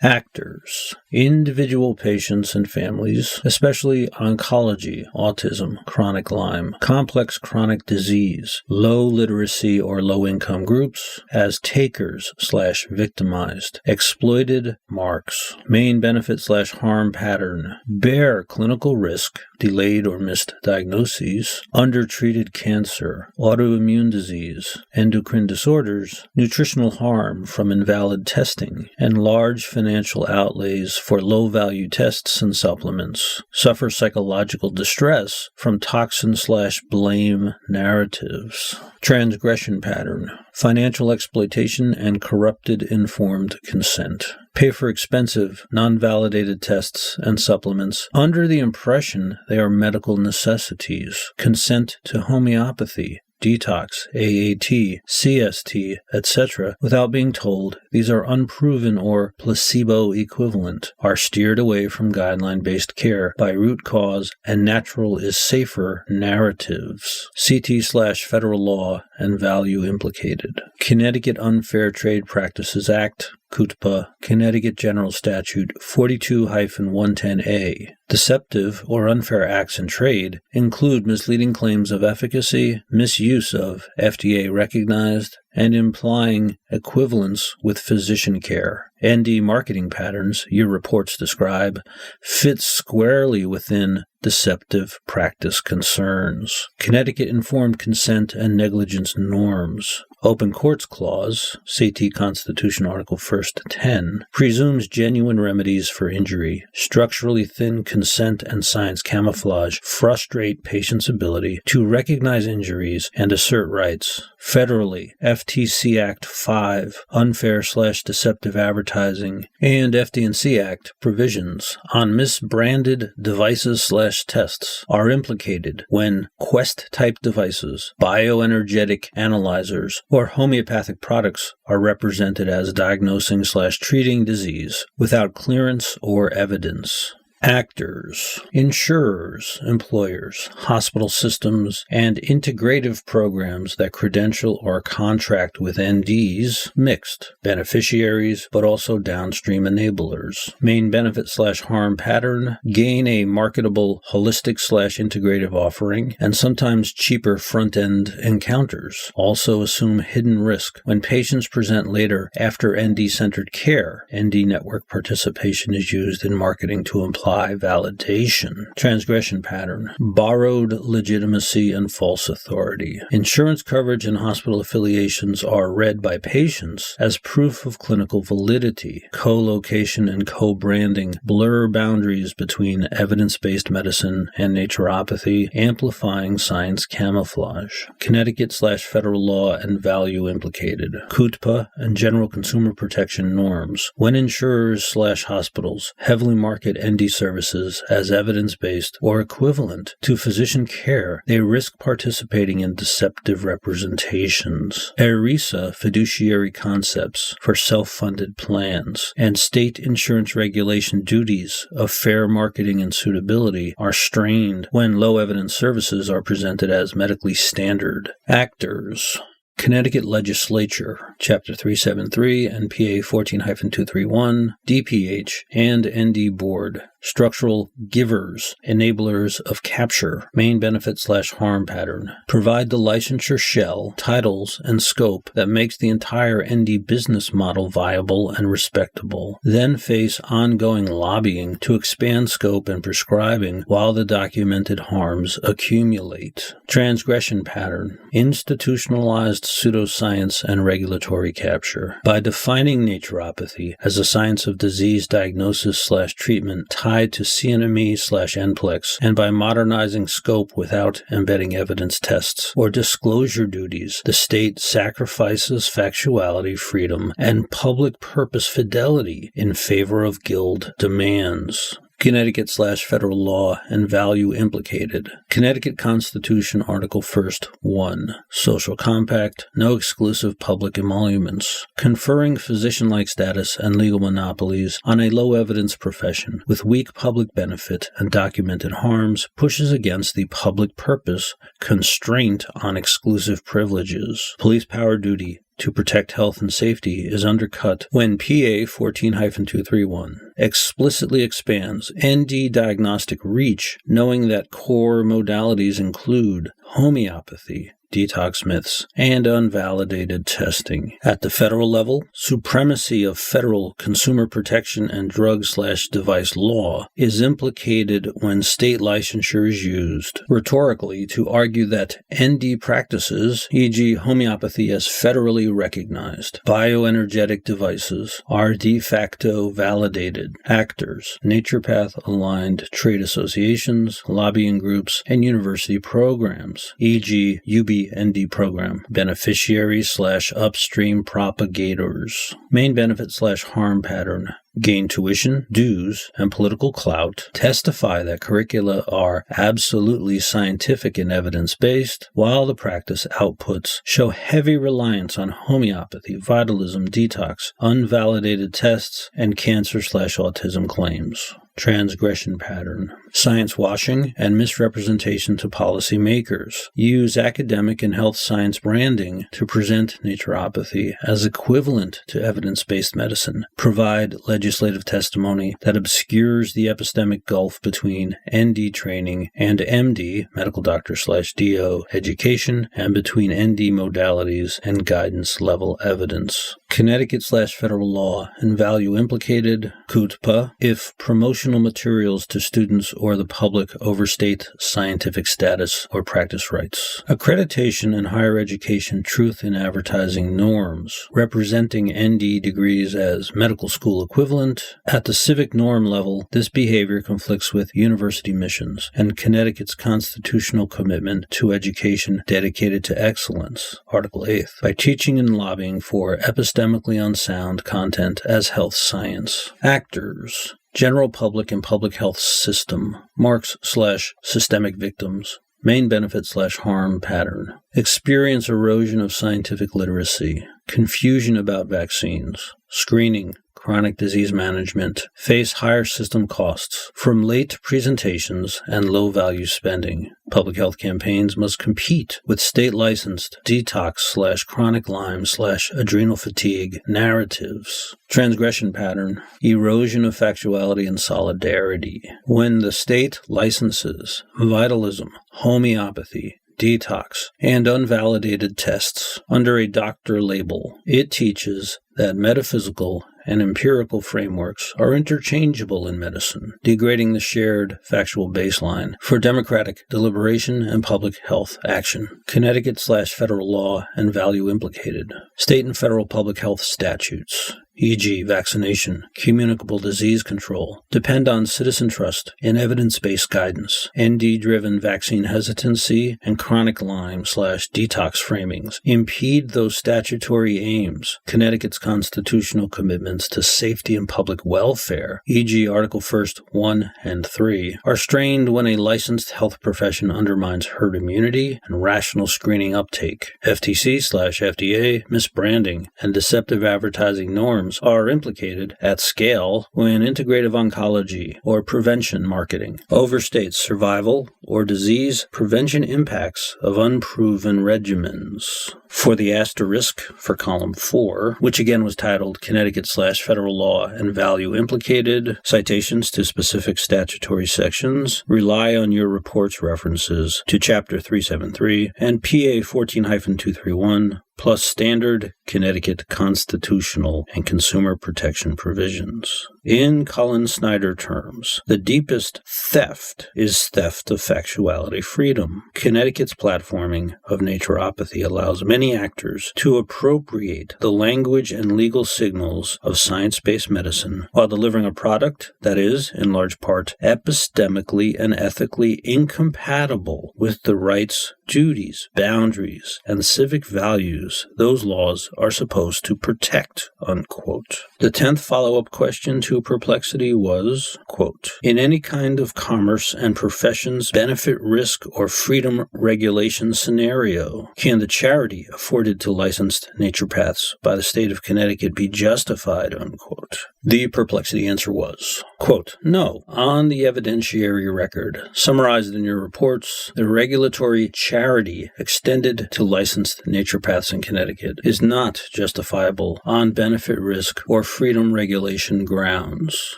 Actors, individual patients and families, especially oncology, autism, chronic Lyme, complex chronic disease, low literacy or low-income groups, as takers/victimized, exploited marks, main benefit/harm pattern, bear clinical risk, delayed or missed diagnoses, undertreated cancer, autoimmune disease, endocrine disorders, nutritional harm from invalid testing, and large financial outlays for low-value tests and supplements, suffer psychological distress from toxin/blame narratives. Transgression pattern, financial exploitation and corrupted informed consent. Pay for expensive, non-validated tests and supplements under the impression they are medical necessities. Consent to homeopathy, detox, AAT, CST, etc., without being told these are unproven or placebo equivalent, are steered away from guideline-based care by root cause and natural is safer narratives. CT/federal law and value implicated. Connecticut Unfair Trade Practices Act, CUTPA, Connecticut General Statute 42-110A. Deceptive or unfair acts in trade include misleading claims of efficacy, misuse of FDA-recognized, and implying equivalence with physician care. ND marketing patterns, your reports describe, fit squarely within deceptive practice concerns. Connecticut informed consent and negligence norms. Open Courts Clause, CT Constitution Article 1st 10, presumes genuine remedies for injury. Structurally thin consent and science camouflage frustrate patients' ability to recognize injuries and assert rights. Federally, FTC Act 5, Unfair/Deceptive Advertising, and FD&C Act provisions on misbranded devices/tests are implicated when Quest-type devices, bioenergetic analyzers, or homeopathic products are represented as diagnosing/treating disease without clearance or evidence. Actors, insurers, employers, hospital systems, and integrative programs that credential or contract with NDs, mixed, beneficiaries, but also downstream enablers. Main benefit/harm pattern, gain a marketable holistic/integrative offering, and sometimes cheaper front-end encounters. Also assume hidden risk when patients present later after ND-centered care. ND network participation is used in marketing to imply validation. Transgression pattern, borrowed legitimacy and false authority. Insurance coverage and hospital affiliations are read by patients as proof of clinical validity. Co-location and co-branding blur boundaries between evidence-based medicine and naturopathy, amplifying science camouflage. Connecticut/federal law and value implicated. CUTPA and general consumer protection norms. When insurers/hospitals heavily market ND services as evidence-based or equivalent to physician care, they risk participating in deceptive representations. ERISA fiduciary concepts for self-funded plans and state insurance regulation duties of fair marketing and suitability are strained when low-evidence services are presented as medically standard. Actors. Connecticut Legislature, Chapter 373 and PA 14-231, DPH, and ND Board. Structural givers, enablers of capture, main benefit/harm pattern. Provide the licensure shell, titles, and scope that makes the entire ND business model viable and respectable. Then face ongoing lobbying to expand scope and prescribing while the documented harms accumulate. Transgression pattern. Institutionalized pseudoscience and regulatory capture. By defining naturopathy as a science of disease diagnosis/treatment tied to CNME/NPLEX, and by modernizing scope without embedding evidence tests or disclosure duties, the state sacrifices factuality, freedom, and public purpose fidelity in favor of guild demands. Connecticut/federal law and value implicated. Connecticut Constitution Article 1st 1. Social compact, no exclusive public emoluments. Conferring physician-like status and legal monopolies on a low-evidence profession with weak public benefit and documented harms pushes against the public purpose constraint on exclusive privileges. Police power duty to protect health and safety is undercut when PA 14-231 explicitly expands ND diagnostic reach, knowing that core modalities include homeopathy, detox myths, and unvalidated testing. At the federal level, supremacy of federal consumer protection and drug/device law is implicated when state licensure is used rhetorically to argue that ND practices, e.g. homeopathy as federally recognized, bioenergetic devices, are de facto validated. Actors, naturopath-aligned trade associations, lobbying groups, and university programs, e.g. ND program, beneficiaries/upstream propagators. Main benefit/harm pattern. Gain tuition, dues, and political clout, testify that curricula are absolutely scientific and evidence-based, while the practice outputs show heavy reliance on homeopathy, vitalism, detox, unvalidated tests, and cancer/autism claims. transgression pattern, science washing, and misrepresentation to policymakers. Use academic and health science branding to present naturopathy as equivalent to evidence-based medicine. Provide legislative testimony that obscures the epistemic gulf between ND training and MD, medical doctor/DO, education, and between ND modalities and guidance level evidence. Connecticut/federal law and value implicated, CUTPA, if promotional materials to students or the public overstate scientific status or practice rights. Accreditation and higher education truth in advertising norms, representing ND degrees as medical school equivalent. At the civic norm level, this behavior conflicts with university missions and Connecticut's constitutional commitment to education dedicated to excellence, Article 8th, by teaching and lobbying for epistemically unsound content as health science. Actors, general public and public health system, marks/systemic victims, main benefit/harm pattern, experience erosion of scientific literacy, confusion about vaccines, screening, chronic disease management, face higher system costs from late presentations and low-value spending. Public health campaigns must compete with state-licensed detox/chronic Lyme/adrenal fatigue narratives. Transgression pattern, erosion of factuality and solidarity. When the state licenses vitalism, homeopathy, detox, and unvalidated tests under a doctor label, it teaches that metaphysical and empirical frameworks are interchangeable in medicine, degrading the shared factual baseline for democratic deliberation and public health action. Connecticut/federal law and value implicated. State and federal public health statutes, e.g. vaccination, communicable disease control, depend on citizen trust in evidence-based guidance. ND-driven vaccine hesitancy and chronic Lyme/detox framings impede those statutory aims. Connecticut's constitutional commitments to safety and public welfare, e.g. Article 1st, 1, and 3, are strained when a licensed health profession undermines herd immunity and rational screening uptake. FTC/FDA misbranding and deceptive advertising norms are implicated at scale when integrative oncology or prevention marketing overstates survival or disease prevention impacts of unproven regimens. For the asterisk for column 4, which again was titled Connecticut/federal law and value implicated, citations to specific statutory sections, rely on your report's references to Chapter 373 and PA 14-231, plus standard Connecticut constitutional and consumer protection provisions. In Colin Snyder terms, the deepest theft is theft of factuality freedom. Connecticut's platforming of naturopathy allows many actors to appropriate the language and legal signals of science-based medicine while delivering a product that is, in large part, epistemically and ethically incompatible with the rights, duties, boundaries, and civic values those laws are supposed to protect, unquote. The 10th follow-up question to perplexity was, quote, in any kind of commerce and professions benefit, risk, or freedom regulation scenario, can the charity afforded to licensed naturopaths by the state of Connecticut be justified, unquote? The perplexity answer was, quote, no. On the evidentiary record summarized in your reports, the regulatory charity extended to licensed naturopaths in Connecticut is not justifiable on benefit, risk, or freedom regulation grounds.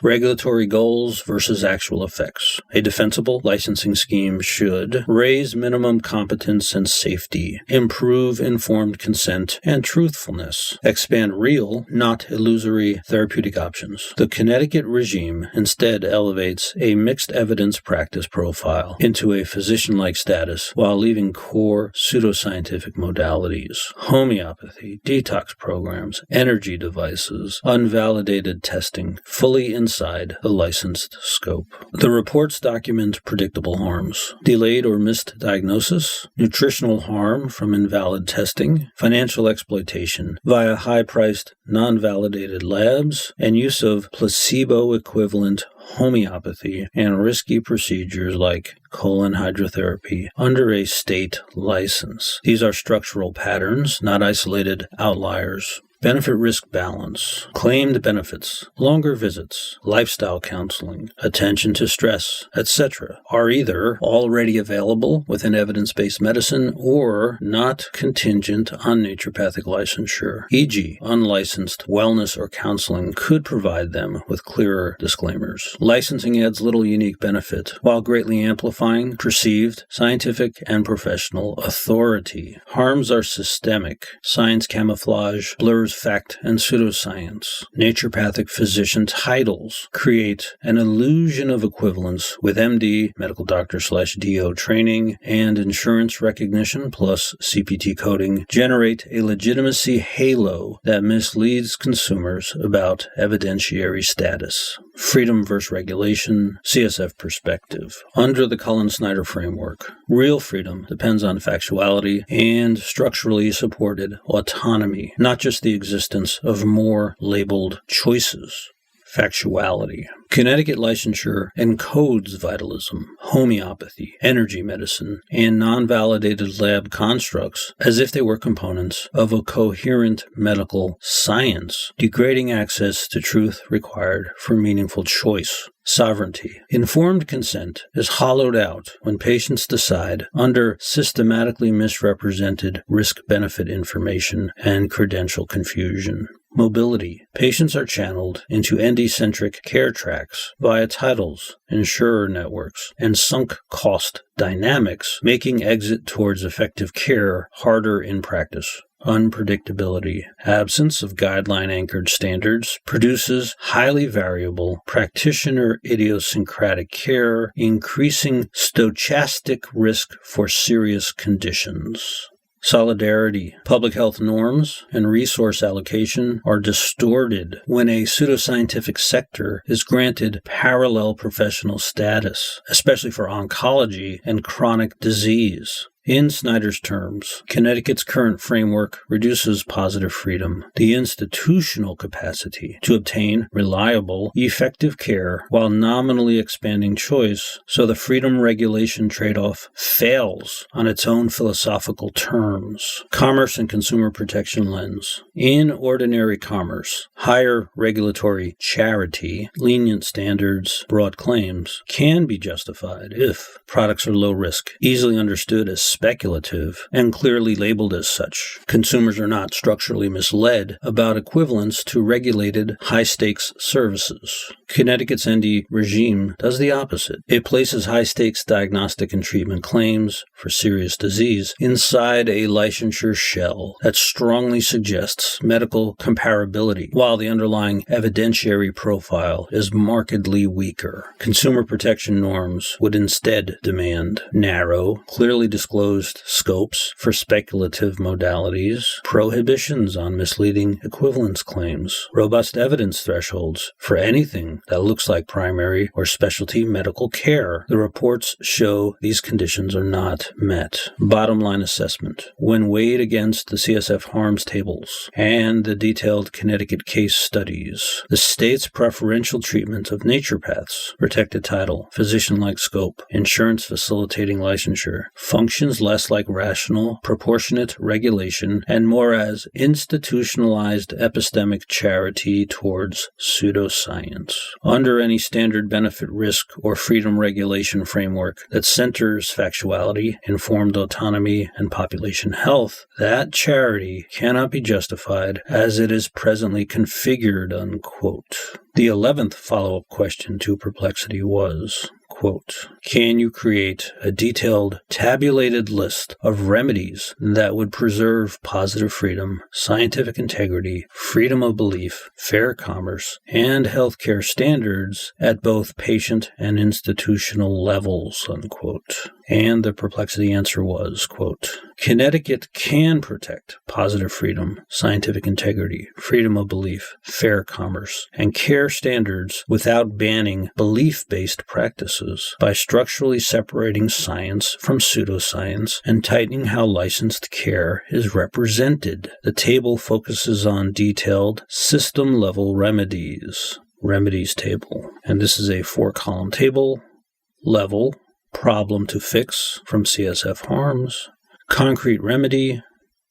Regulatory goals versus actual effects. A defensible licensing scheme should raise minimum competence and safety, improve informed consent and truthfulness, expand real, not illusory therapeutic options. The Connecticut regime instead elevates a mixed evidence practice profile into a physician-like status while leaving core pseudoscientific modalities, homeopathy, detox programs, energy devices, unvalidated testing, fully inside the licensed scope. The reports document predictable harms, delayed or missed diagnosis, nutritional harm from invalid testing, financial exploitation via high-priced, non-validated labs, and use of placebo-equivalent homeopathy and risky procedures like colon hydrotherapy under a state license. These are structural patterns, not isolated outliers. benefit-risk balance, claimed benefits, longer visits, lifestyle counseling, attention to stress, etc. are either already available within evidence-based medicine or not contingent on naturopathic licensure, e.g., unlicensed wellness or counseling could provide them with clearer disclaimers. Licensing adds little unique benefit, while greatly amplifying perceived scientific and professional authority. Harms are systemic. Science camouflage blurs fact and pseudoscience. Naturopathic physician titles create an illusion of equivalence with MD, medical doctor/DO training, and insurance recognition plus CPT coding generate a legitimacy halo that misleads consumers about evidentiary status. Freedom versus regulation, CSF perspective. Under the Cullen-Snyder framework, real freedom depends on factuality and structurally supported autonomy, not just the existence of more labeled choices. Factuality. Connecticut licensure encodes vitalism, homeopathy, energy medicine, and non-validated lab constructs as if they were components of a coherent medical science, degrading access to truth required for meaningful choice. Sovereignty. Informed consent is hollowed out when patients decide under systematically misrepresented risk-benefit information and credential confusion. Mobility. Patients are channeled into ND-centric care tracks via titles, insurer networks, and sunk cost dynamics, making exit towards effective care harder in practice. Unpredictability. Absence of guideline-anchored standards produces highly variable, practitioner-idiosyncratic care, increasing stochastic risk for serious conditions. Solidarity. Public health norms and resource allocation are distorted when a pseudoscientific sector is granted parallel professional status, especially for oncology and chronic disease. In Snyder's terms, Connecticut's current framework reduces positive freedom, the institutional capacity to obtain reliable, effective care while nominally expanding choice, so the freedom-regulation trade-off fails on its own philosophical terms. Commerce and consumer protection lens. In ordinary commerce, higher regulatory charity, lenient standards, broad claims can be justified if products are low risk, easily understood as speculative, and clearly labeled as such. Consumers are not structurally misled about equivalence to regulated high-stakes services. Connecticut's ND regime does the opposite. It places high-stakes diagnostic and treatment claims for serious disease inside a licensure shell that strongly suggests medical comparability, while the underlying evidentiary profile is markedly weaker. Consumer protection norms would instead demand narrow, clearly disclosed scopes for speculative modalities, prohibitions on misleading equivalence claims, robust evidence thresholds for anything that looks like primary or specialty medical care. The reports show these conditions are not met. Bottom line assessment. When weighed against the CSF harms tables and the detailed Connecticut case studies, the state's preferential treatment of naturopaths, protected title, physician-like scope, insurance facilitating licensure, functions less like rational, proportionate regulation and more as institutionalized epistemic charity towards pseudoscience. Under any standard benefit risk or freedom regulation framework that centers factuality, informed autonomy, and population health, that charity cannot be justified as it is presently configured, unquote. The 11th follow-up question to perplexity was, quote, can you create a detailed, tabulated list of remedies that would preserve positive freedom, scientific integrity, freedom of belief, fair commerce, and healthcare standards at both patient and institutional levels, unquote? And the perplexity answer was, quote, Connecticut can protect positive freedom, scientific integrity, freedom of belief, fair commerce, and care standards without banning belief-based practices by structurally separating science from pseudoscience and tightening how licensed care is represented. The table focuses on detailed system-level remedies. Remedies table. And this is a 4-column table. Level. Problem to fix from CSF harms, concrete remedy,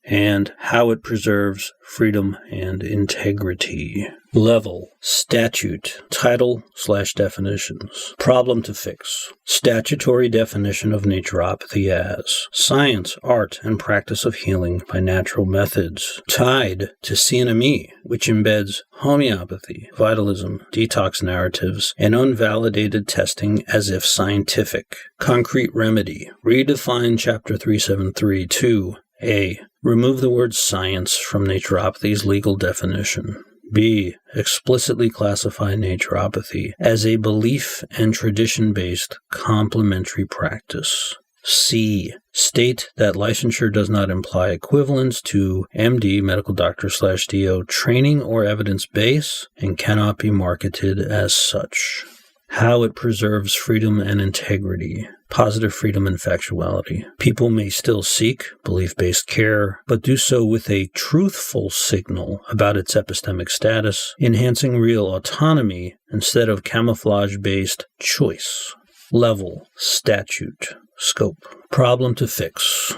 and how it preserves freedom and integrity. Level, statute, title/definitions. Problem to fix. Statutory definition of naturopathy as science, art, and practice of healing by natural methods, tied to CNME, which embeds homeopathy, vitalism, detox narratives, and unvalidated testing as if scientific. Concrete remedy. Redefine Chapter 373 to A. Remove the word science from naturopathy's legal definition. B. Explicitly classify naturopathy as a belief and tradition-based complementary practice. C. State that licensure does not imply equivalence to MD, medical doctor/DO, training or evidence base and cannot be marketed as such. How it preserves freedom and integrity. Positive freedom and factuality. People may still seek belief-based care, but do so with a truthful signal about its epistemic status, enhancing real autonomy instead of camouflage-based choice. Level, statute, scope. Problem to fix.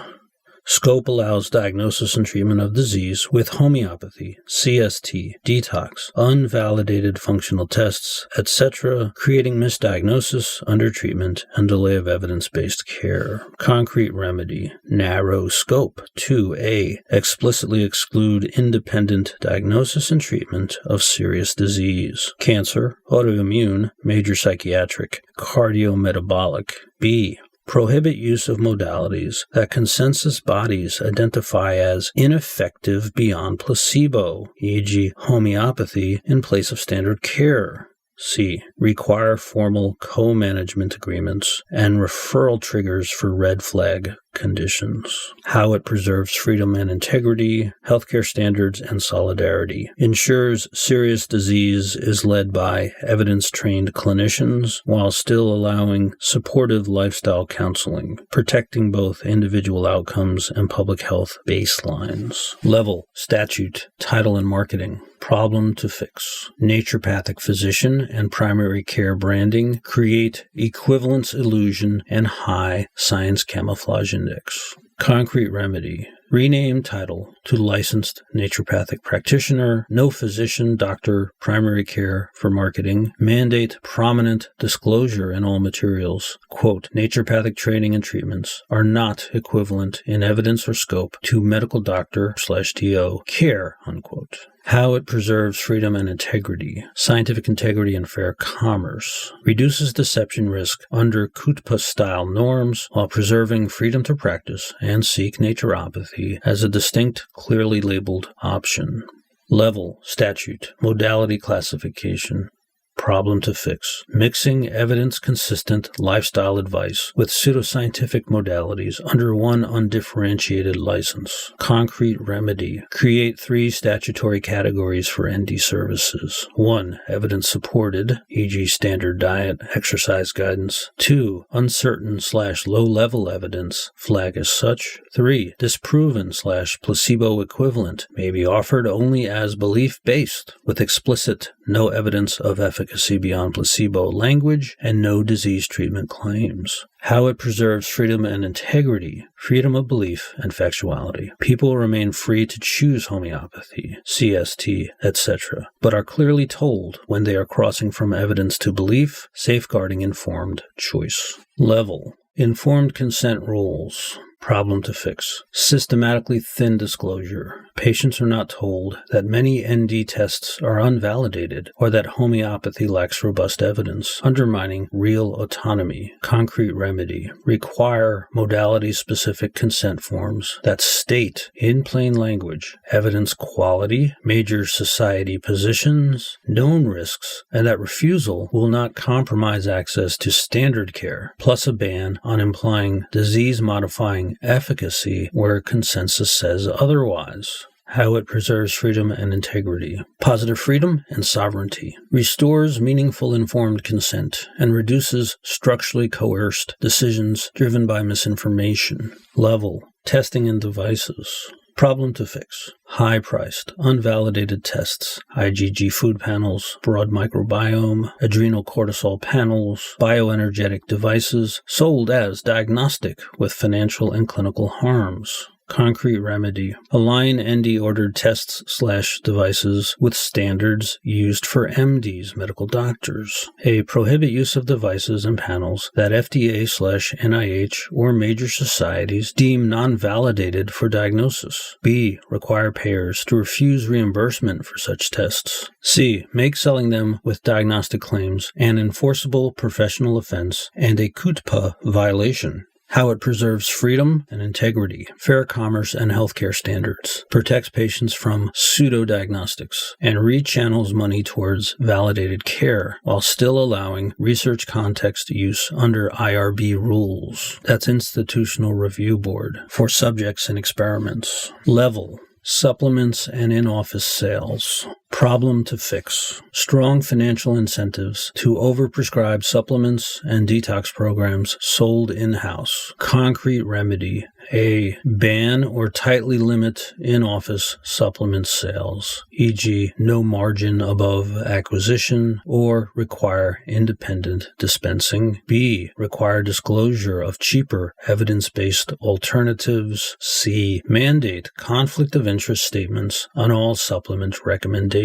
Scope allows diagnosis and treatment of disease with homeopathy, CST, detox, unvalidated functional tests, etc., creating misdiagnosis, undertreatment, and delay of evidence-based care. Concrete remedy. Narrow scope. 2A. Explicitly exclude independent diagnosis and treatment of serious disease. Cancer, autoimmune, major psychiatric, cardiometabolic. B. Prohibit use of modalities that consensus bodies identify as ineffective beyond placebo, e.g. homeopathy, in place of standard care. C. Require formal co-management agreements and referral triggers for red flag conditions. How it preserves freedom and integrity, healthcare standards, and solidarity. Ensures serious disease is led by evidence-trained clinicians while still allowing supportive lifestyle counseling, protecting both individual outcomes and public health baselines. Level, statute, title, and marketing. Problem to fix. Naturopathic physician and primary care branding create equivalence illusion and high science camouflage index. Concrete remedy. Rename title to licensed naturopathic practitioner, no physician, doctor, primary care for marketing. Mandate prominent disclosure in all materials. Quote, naturopathic training and treatments are not equivalent in evidence or scope to medical doctor/DO care, unquote. How it preserves freedom and integrity, scientific integrity and fair commerce, reduces deception risk under Kutpa-style norms while preserving freedom to practice and seek naturopathy as a distinct, clearly labeled option. Level, statute, modality classification. Problem to fix. Mixing evidence-consistent lifestyle advice with pseudoscientific modalities under one undifferentiated license. Concrete remedy. Create 3 statutory categories for ND services. 1. Evidence-supported, e.g. standard diet, exercise guidance. 2. Uncertain/low-level evidence, flag as such. 3. Disproven/placebo equivalent, may be offered only as belief-based, with explicit no evidence of efficacy beyond placebo language, and no disease treatment claims. How it preserves freedom and integrity, freedom of belief, and factuality. People remain free to choose homeopathy, CST, etc., but are clearly told when they are crossing from evidence to belief, safeguarding informed choice. Level. Informed consent rules. Problem to fix. Systematically thin disclosure. Patients are not told that many ND tests are unvalidated or that homeopathy lacks robust evidence, undermining real autonomy. Concrete remedy. Require modality-specific consent forms that state, in plain language, evidence quality, major society positions, known risks, and that refusal will not compromise access to standard care, plus a ban on implying disease-modifying efficacy where consensus says otherwise. How it preserves freedom and integrity. Positive freedom and sovereignty. Restores meaningful informed consent and reduces structurally coerced decisions driven by misinformation. Level. Testing and devices. Problem to fix. High-priced, unvalidated tests, IgG food panels, broad microbiome, adrenal cortisol panels, bioenergetic devices, sold as diagnostic with financial and clinical harms. Concrete remedy. Align ND-ordered tests/devices with standards used for MDs, medical doctors. A. Prohibit use of devices and panels that FDA/NIH or major societies deem non-validated for diagnosis. B. Require payers to refuse reimbursement for such tests. C. Make selling them with diagnostic claims an enforceable professional offense and a CUTPA violation. How it preserves freedom and integrity, fair commerce and healthcare standards, protects patients from pseudo-diagnostics, and rechannels money towards validated care while still allowing research context use under IRB rules. That's Institutional Review Board for subjects and experiments. Level. Supplements and in-office sales. Problem to fix. Strong financial incentives to overprescribe supplements and detox programs sold in-house. Concrete remedy. A. Ban or tightly limit in-office supplement sales, e.g. no margin above acquisition, or require independent dispensing. B. Require disclosure of cheaper evidence-based alternatives. C. Mandate conflict of interest statements on all supplement recommendations.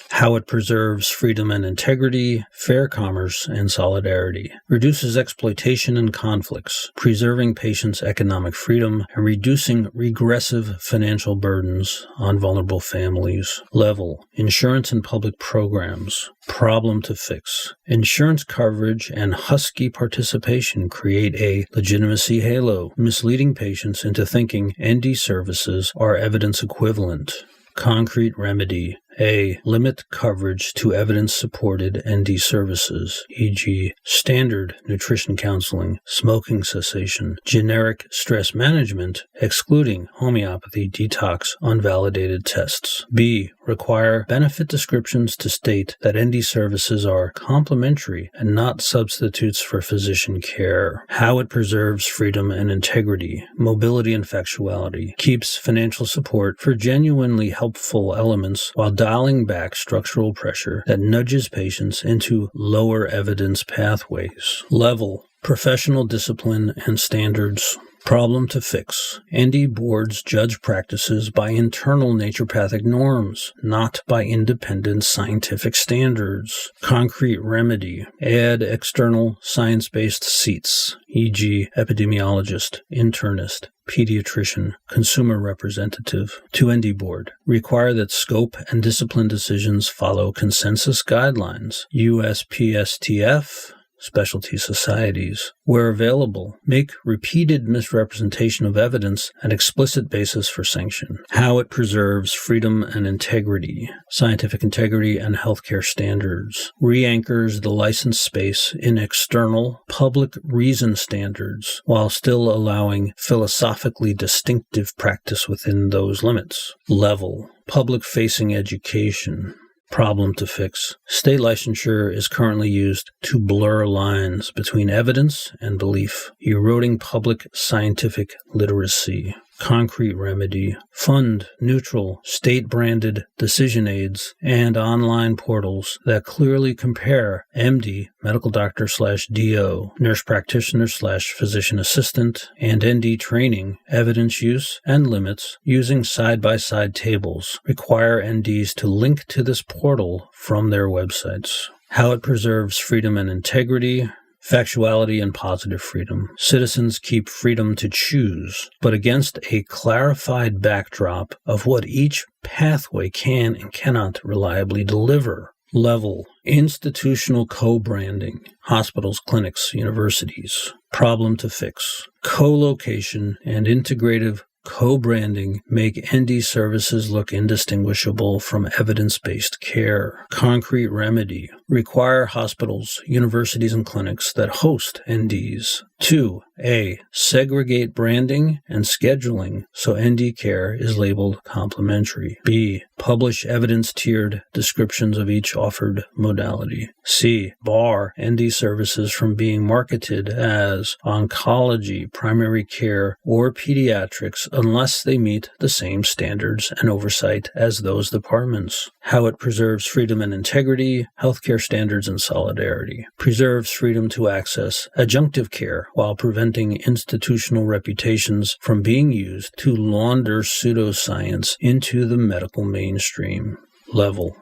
How it preserves freedom and integrity, fair commerce, and solidarity. Reduces exploitation and conflicts, preserving patients' economic freedom and reducing regressive financial burdens on vulnerable families. Level. Insurance and public programs. Problem to fix. Insurance coverage and husky participation create a legitimacy halo, misleading patients into thinking ND services are evidence equivalent. Concrete remedy. A. Limit coverage to evidence-supported ND services, e.g. standard nutrition counseling, smoking cessation, generic stress management, excluding homeopathy, detox, unvalidated tests. B. Require benefit descriptions to state that ND services are complementary and not substitutes for physician care. How it preserves freedom and integrity, mobility and factuality, keeps financial support for genuinely helpful elements while dialing back structural pressure that nudges patients into lower evidence pathways. Level. Professional discipline and standards. Problem to fix. ND boards judge practices by internal naturopathic norms, not by independent scientific standards. Concrete remedy. Add external science-based seats, e.g. epidemiologist, internist, pediatrician, consumer representative, to ND board. Require that scope and discipline decisions follow consensus guidelines, USPSTF, specialty societies. Where available, make repeated misrepresentation of evidence an explicit basis for sanction. How it preserves freedom and integrity, scientific integrity and healthcare standards. Re-anchors the license space in external, public reason standards while still allowing philosophically distinctive practice within those limits. Level. Public-facing education. Problem to fix. State licensure is currently used to blur lines between evidence and belief, eroding public scientific literacy. Concrete remedy. Fund neutral, state-branded decision aids and online portals that clearly compare MD, medical doctor/DO, nurse practitioner/physician assistant, and ND training, evidence use, and limits using side-by-side tables. Require NDs to link to this portal from their websites. How it preserves freedom and integrity. Factuality and positive freedom. Citizens keep freedom to choose, but against a clarified backdrop of what each pathway can and cannot reliably deliver. Level. Institutional co-branding. Hospitals, clinics, universities. Problem to fix. Co-location and integrative co-branding make ND services look indistinguishable from evidence-based care. Concrete remedy. Require hospitals, universities, and clinics that host NDs. 2. A. Segregate branding and scheduling so ND care is labeled complementary. B. Publish evidence-tiered descriptions of each offered modality. C. Bar ND services from being marketed as oncology, primary care, or pediatrics unless they meet the same standards and oversight as those departments. How it preserves freedom and integrity, healthcare higher standards and solidarity, preserves freedom to access adjunctive care while preventing institutional reputations from being used to launder pseudoscience into the medical mainstream.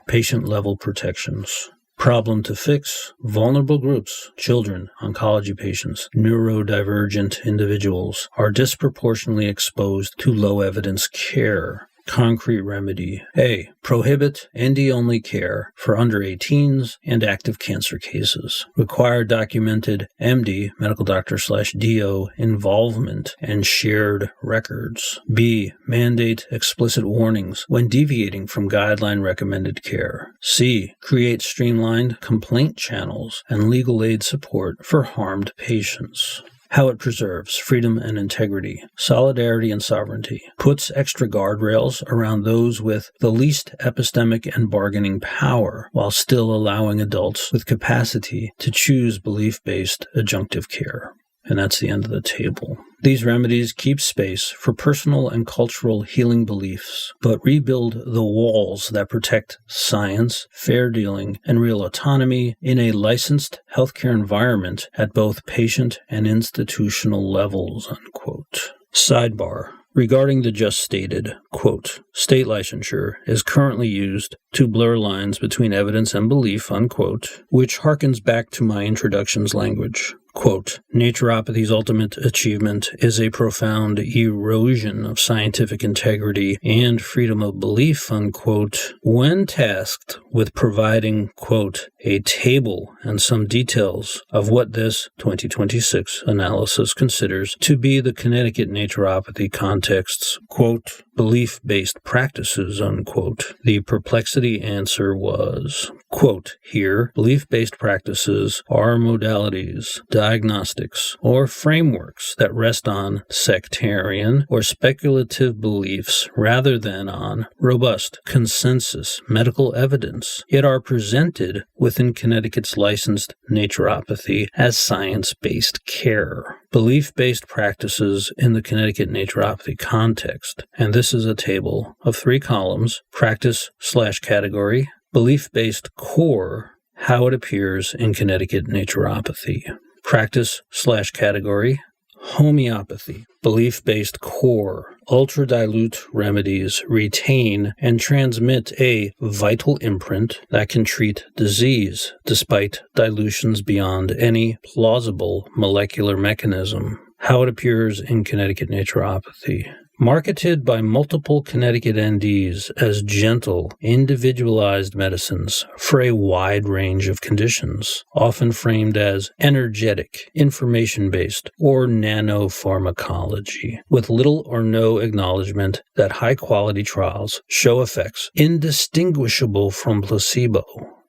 Patient-level protections. Problem to fix: vulnerable groups, children, oncology patients, neurodivergent individuals are disproportionately exposed to low-evidence care. Concrete remedy: A. Prohibit ND-only care for under 18s and active cancer cases. Require documented MD, medical doctor/DO, involvement and shared records. B. Mandate explicit warnings when deviating from guideline-recommended care. C. Create streamlined complaint channels and legal aid support for harmed patients. How it preserves freedom and integrity, solidarity and sovereignty, puts extra guardrails around those with the least epistemic and bargaining power, while still allowing adults with capacity to choose belief-based adjunctive care. And that's the end of the table. These remedies keep space for personal and cultural healing beliefs, but rebuild the walls that protect science, fair dealing, and real autonomy in a licensed healthcare environment at both patient and institutional levels, unquote. Sidebar. Regarding the just stated, quote, state licensure is currently used to blur lines between evidence and belief, unquote, which harkens back to my introduction's language. Quote, naturopathy's ultimate achievement is a profound erosion of scientific integrity and freedom of belief, unquote, when tasked with providing, quote, a table and some details of what this 2026 analysis considers to be the Connecticut naturopathy context's, quote, belief-based practices, unquote. The perplexity answer was, quote, here, belief-based practices are modalities, diagnostics, or frameworks that rest on sectarian or speculative beliefs rather than on robust consensus medical evidence, yet are presented within Connecticut's licensed naturopathy as science-based care. Belief-based practices in the Connecticut naturopathy context, and this is a table of 3 columns, practice/category, belief-based core, how it appears in Connecticut naturopathy. Practice/category, homeopathy. Belief-based core, ultra-dilute remedies retain and transmit a vital imprint that can treat disease despite dilutions beyond any plausible molecular mechanism. How it appears in Connecticut naturopathy. Marketed by multiple Connecticut NDs as gentle, individualized medicines for a wide range of conditions, often framed as energetic, information-based, or nanopharmacology, with little or no acknowledgement that high-quality trials show effects indistinguishable from placebo.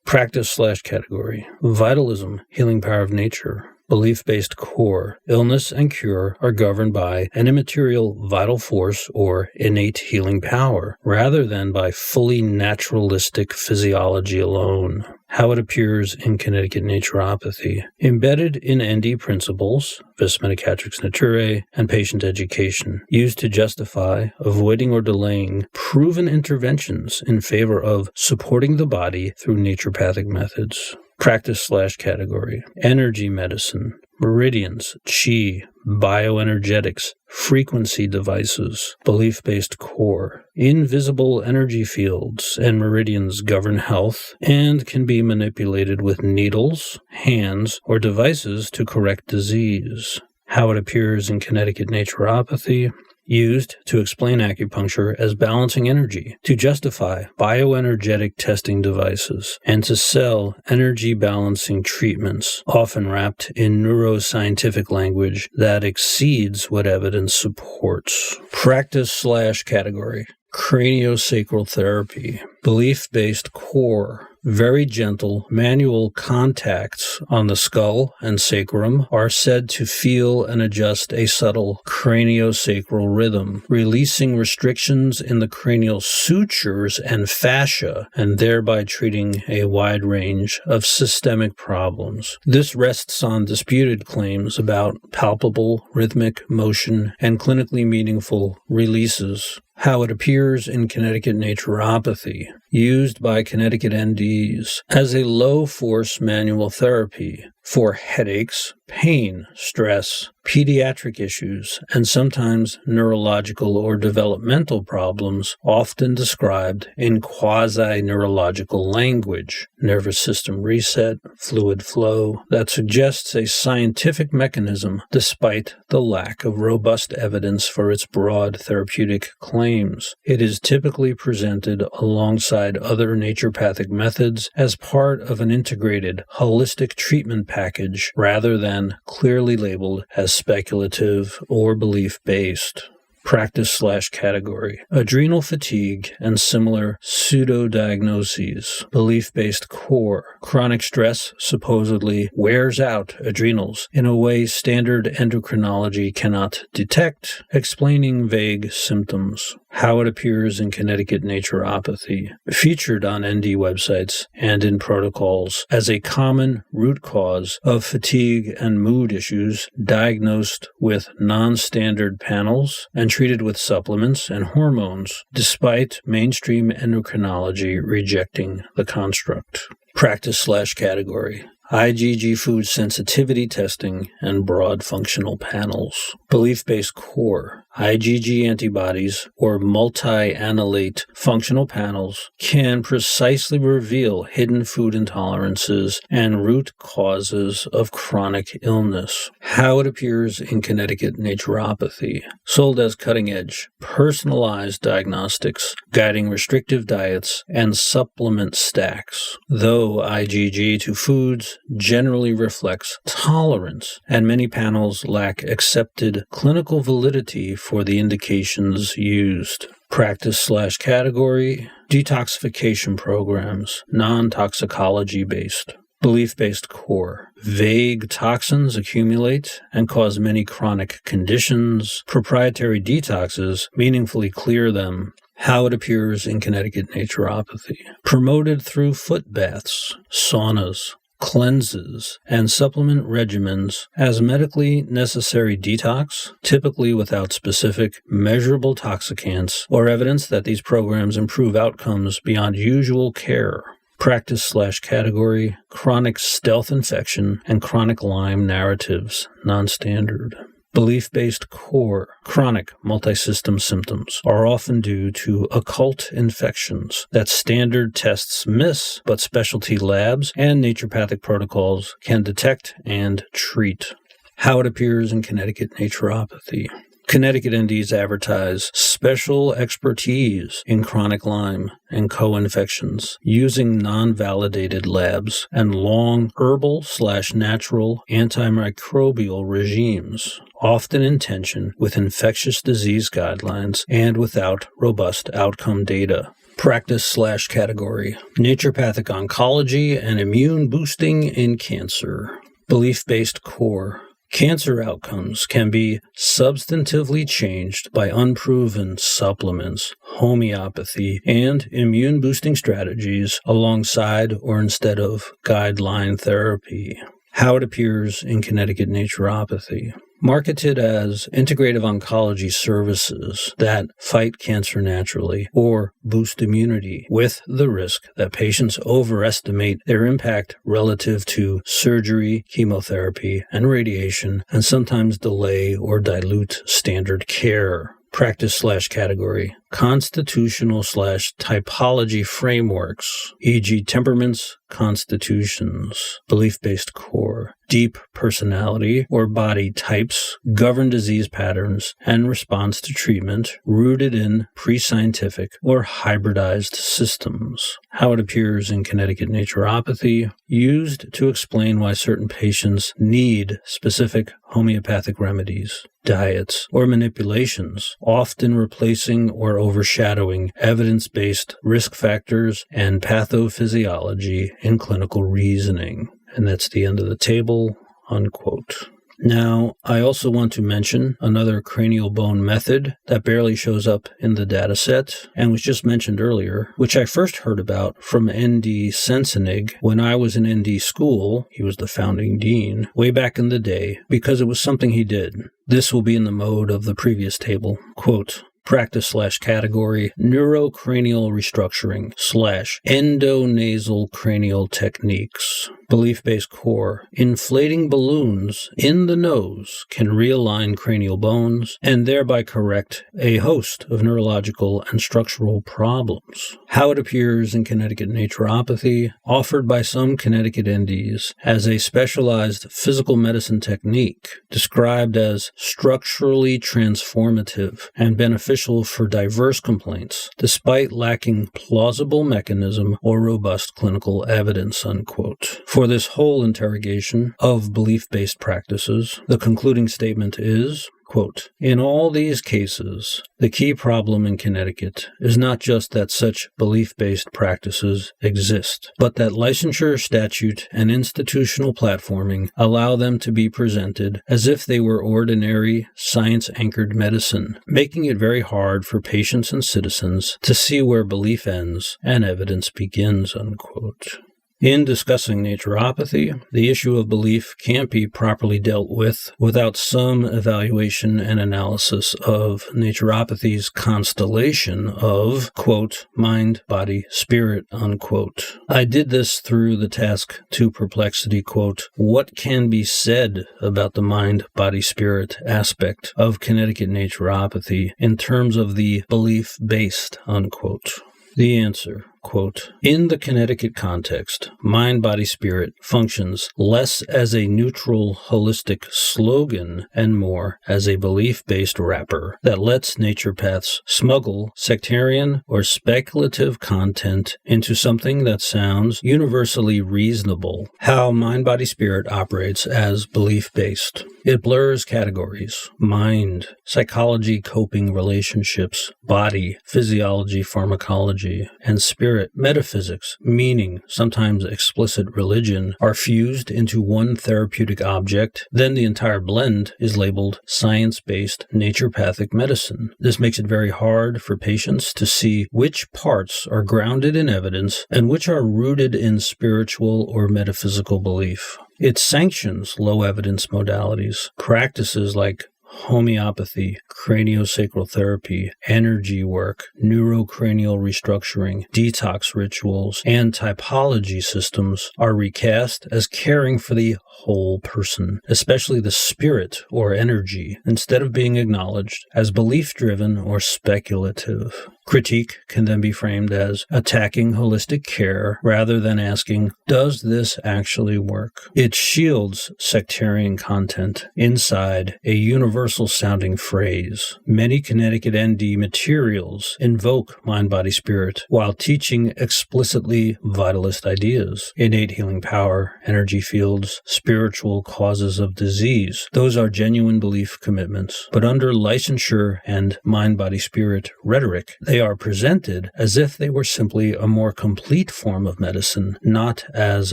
Practice/category. Vitalism, healing power of nature. Belief-based core, illness and cure are governed by an immaterial vital force or innate healing power, rather than by fully naturalistic physiology alone. How it appears in Connecticut naturopathy. Embedded in ND principles, vis medicatrix naturae, and patient education, used to justify avoiding or delaying proven interventions in favor of supporting the body through naturopathic methods. Practice/category. Energy medicine, meridians, chi, bioenergetics, frequency devices, belief-based core. Invisible energy fields and meridians govern health and can be manipulated with needles, hands, or devices to correct disease. How it appears in Connecticut naturopathy. Used to explain acupuncture as balancing energy, to justify bioenergetic testing devices, and to sell energy balancing treatments, often wrapped in neuroscientific language that exceeds what evidence supports. Practice/category. Craniosacral therapy. Belief-based core. Very gentle manual contacts on the skull and sacrum are said to feel and adjust a subtle craniosacral rhythm, releasing restrictions in the cranial sutures and fascia, and thereby treating a wide range of systemic problems. This rests on disputed claims about palpable rhythmic motion and clinically meaningful releases. How it appears in Connecticut naturopathy, used by Connecticut NDs as a low-force manual therapy for headaches, pain, stress, pediatric issues, and sometimes neurological or developmental problems, often described in quasi-neurological language, nervous system reset, fluid flow, that suggests a scientific mechanism despite the lack of robust evidence for its broad therapeutic claims. It is typically presented alongside other naturopathic methods as part of an integrated, holistic treatment package rather than clearly labeled as speculative or belief-based. Practice/category. Adrenal fatigue and similar pseudo-diagnoses. Belief-based core. Chronic stress supposedly wears out adrenals in a way standard endocrinology cannot detect, explaining vague symptoms. How it appears in Connecticut naturopathy. Featured on ND websites and in protocols as a common root cause of fatigue and mood issues, diagnosed with non-standard panels and treated with supplements and hormones, despite mainstream endocrinology rejecting the construct. Practice/category. IgG food sensitivity testing and broad functional panels. Belief-based core. IgG antibodies or multi-analyte functional panels can precisely reveal hidden food intolerances and root causes of chronic illness. How it appears in Connecticut naturopathy. Sold as cutting-edge, personalized diagnostics, guiding restrictive diets and supplement stacks. Though IgG to foods generally reflects tolerance, and many panels lack accepted clinical validity for the indications used. Practice/category. Detoxification programs, non-toxicology based. Belief-based core. Vague toxins accumulate and cause many chronic conditions. Proprietary detoxes meaningfully clear them. How it appears in Connecticut naturopathy. Promoted through foot baths, saunas, cleanses, and supplement regimens as medically necessary detox, typically without specific, measurable toxicants or evidence that these programs improve outcomes beyond usual care. Practice/category. Chronic stealth infection and chronic Lyme narratives, non-standard. Belief-based core. Chronic multisystem symptoms are often due to occult infections that standard tests miss, but specialty labs and naturopathic protocols can detect and treat. How it appears in Connecticut naturopathy. Connecticut NDs advertise special expertise in chronic Lyme and co-infections using non-validated labs and long herbal/natural antimicrobial regimes, often in tension with infectious disease guidelines and without robust outcome data. Practice/category. Naturopathic oncology and immune boosting in cancer. Belief-based core. Cancer outcomes can be substantively changed by unproven supplements, homeopathy, and immune-boosting strategies alongside or instead of guideline therapy. How it appears in Connecticut naturopathy. Marketed as integrative oncology services that fight cancer naturally or boost immunity, with the risk that patients overestimate their impact relative to surgery, chemotherapy, and radiation, and sometimes delay or dilute standard care. Practice/category. Constitutional/typology frameworks, e.g. temperaments, constitutions. Belief-based core. Deep personality or body types govern disease patterns and response to treatment rooted in pre-scientific or hybridized systems. How it appears in Connecticut naturopathy, used to explain why certain patients need specific homeopathic remedies, diets, or manipulations, often replacing or overshadowing evidence-based risk factors and pathophysiology in clinical reasoning. And that's the end of the table, unquote. Now, I also want to mention another cranial bone method that barely shows up in the dataset and was just mentioned earlier, which I first heard about from ND Sensenig when I was in ND school. He was the founding dean way back in the day because it was something he did. This will be in the mode of the previous table. Quote, Practice/category, neurocranial restructuring / endonasal cranial techniques. Belief-based core. Inflating balloons in the nose can realign cranial bones and thereby correct a host of neurological and structural problems. How it appears in Connecticut naturopathy, offered by some Connecticut NDs as a specialized physical medicine technique, described as structurally transformative and beneficial for diverse complaints, despite lacking plausible mechanism or robust clinical evidence, unquote. For this whole interrogation of belief-based practices, the concluding statement is, quote, in all these cases, the key problem in Connecticut is not just that such belief-based practices exist, but that licensure, statute, and institutional platforming allow them to be presented as if they were ordinary, science-anchored medicine, making it very hard for patients and citizens to see where belief ends and evidence begins, unquote. In discussing naturopathy, the issue of belief can't be properly dealt with without some evaluation and analysis of naturopathy's constellation of, quote, mind, body, spirit, unquote. I did this through the task to perplexity, quote, what can be said about the mind, body, spirit aspect of Connecticut naturopathy in terms of the belief-based, unquote. The answer, quote, in the Connecticut context, mind, body, spirit functions less as a neutral, holistic slogan and more as a belief-based wrapper that lets naturopaths smuggle sectarian or speculative content into something that sounds universally reasonable. How mind, body, spirit operates as belief-based. It blurs categories: mind, psychology, coping, relationships, body, physiology, pharmacology, and spirit, metaphysics, meaning, sometimes explicit religion, are fused into one therapeutic object. Then the entire blend is labeled science-based naturopathic medicine. This makes it very hard for patients to see which parts are grounded in evidence and which are rooted in spiritual or metaphysical belief. It sanctions low-evidence modalities, practices like homeopathy, craniosacral therapy, energy work, neurocranial restructuring, detox rituals, and typology systems are recast as caring for the whole person, especially the spirit or energy, instead of being acknowledged as belief-driven or speculative. Critique can then be framed as attacking holistic care rather than asking, does this actually work? It shields sectarian content inside a universal-sounding phrase. Many Connecticut ND materials invoke mind, body, spirit while teaching explicitly vitalist ideas, innate healing power, energy fields, spiritual causes of disease. Those are genuine belief commitments. But under licensure and mind, body, spirit rhetoric, they are presented as if they were simply a more complete form of medicine, not as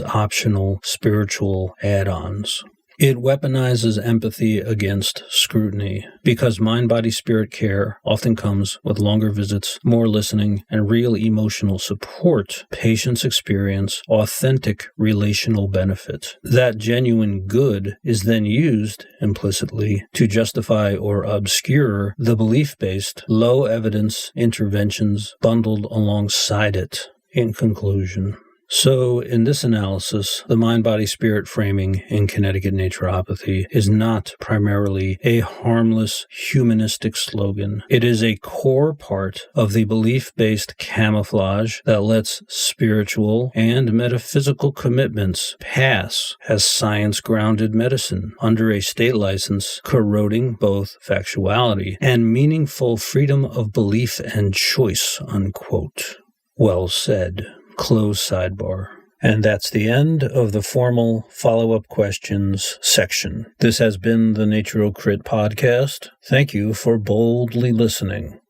optional spiritual add-ons. It weaponizes empathy against scrutiny because mind-body-spirit care often comes with longer visits, more listening, and real emotional support. Patients experience authentic relational benefit. That genuine good is then used implicitly to justify or obscure the belief-based, low-evidence interventions bundled alongside it. In conclusion, so, in this analysis, the mind-body-spirit framing in Connecticut naturopathy is not primarily a harmless, humanistic slogan. It is a core part of the belief-based camouflage that lets spiritual and metaphysical commitments pass as science-grounded medicine under a state license, corroding both factuality and meaningful freedom of belief and choice, unquote. Well said. Close sidebar. And that's the end of the formal follow-up questions section. This has been the Naturocrit Podcast. Thank you for boldly listening.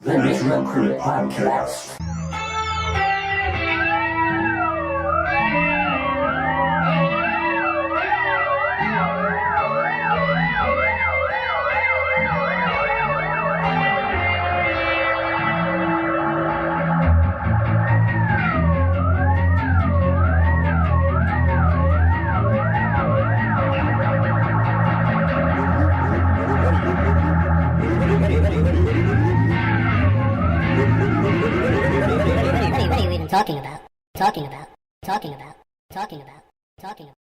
The Naturocrit Podcast. talking about, talking about, talking about, talking about, talking about.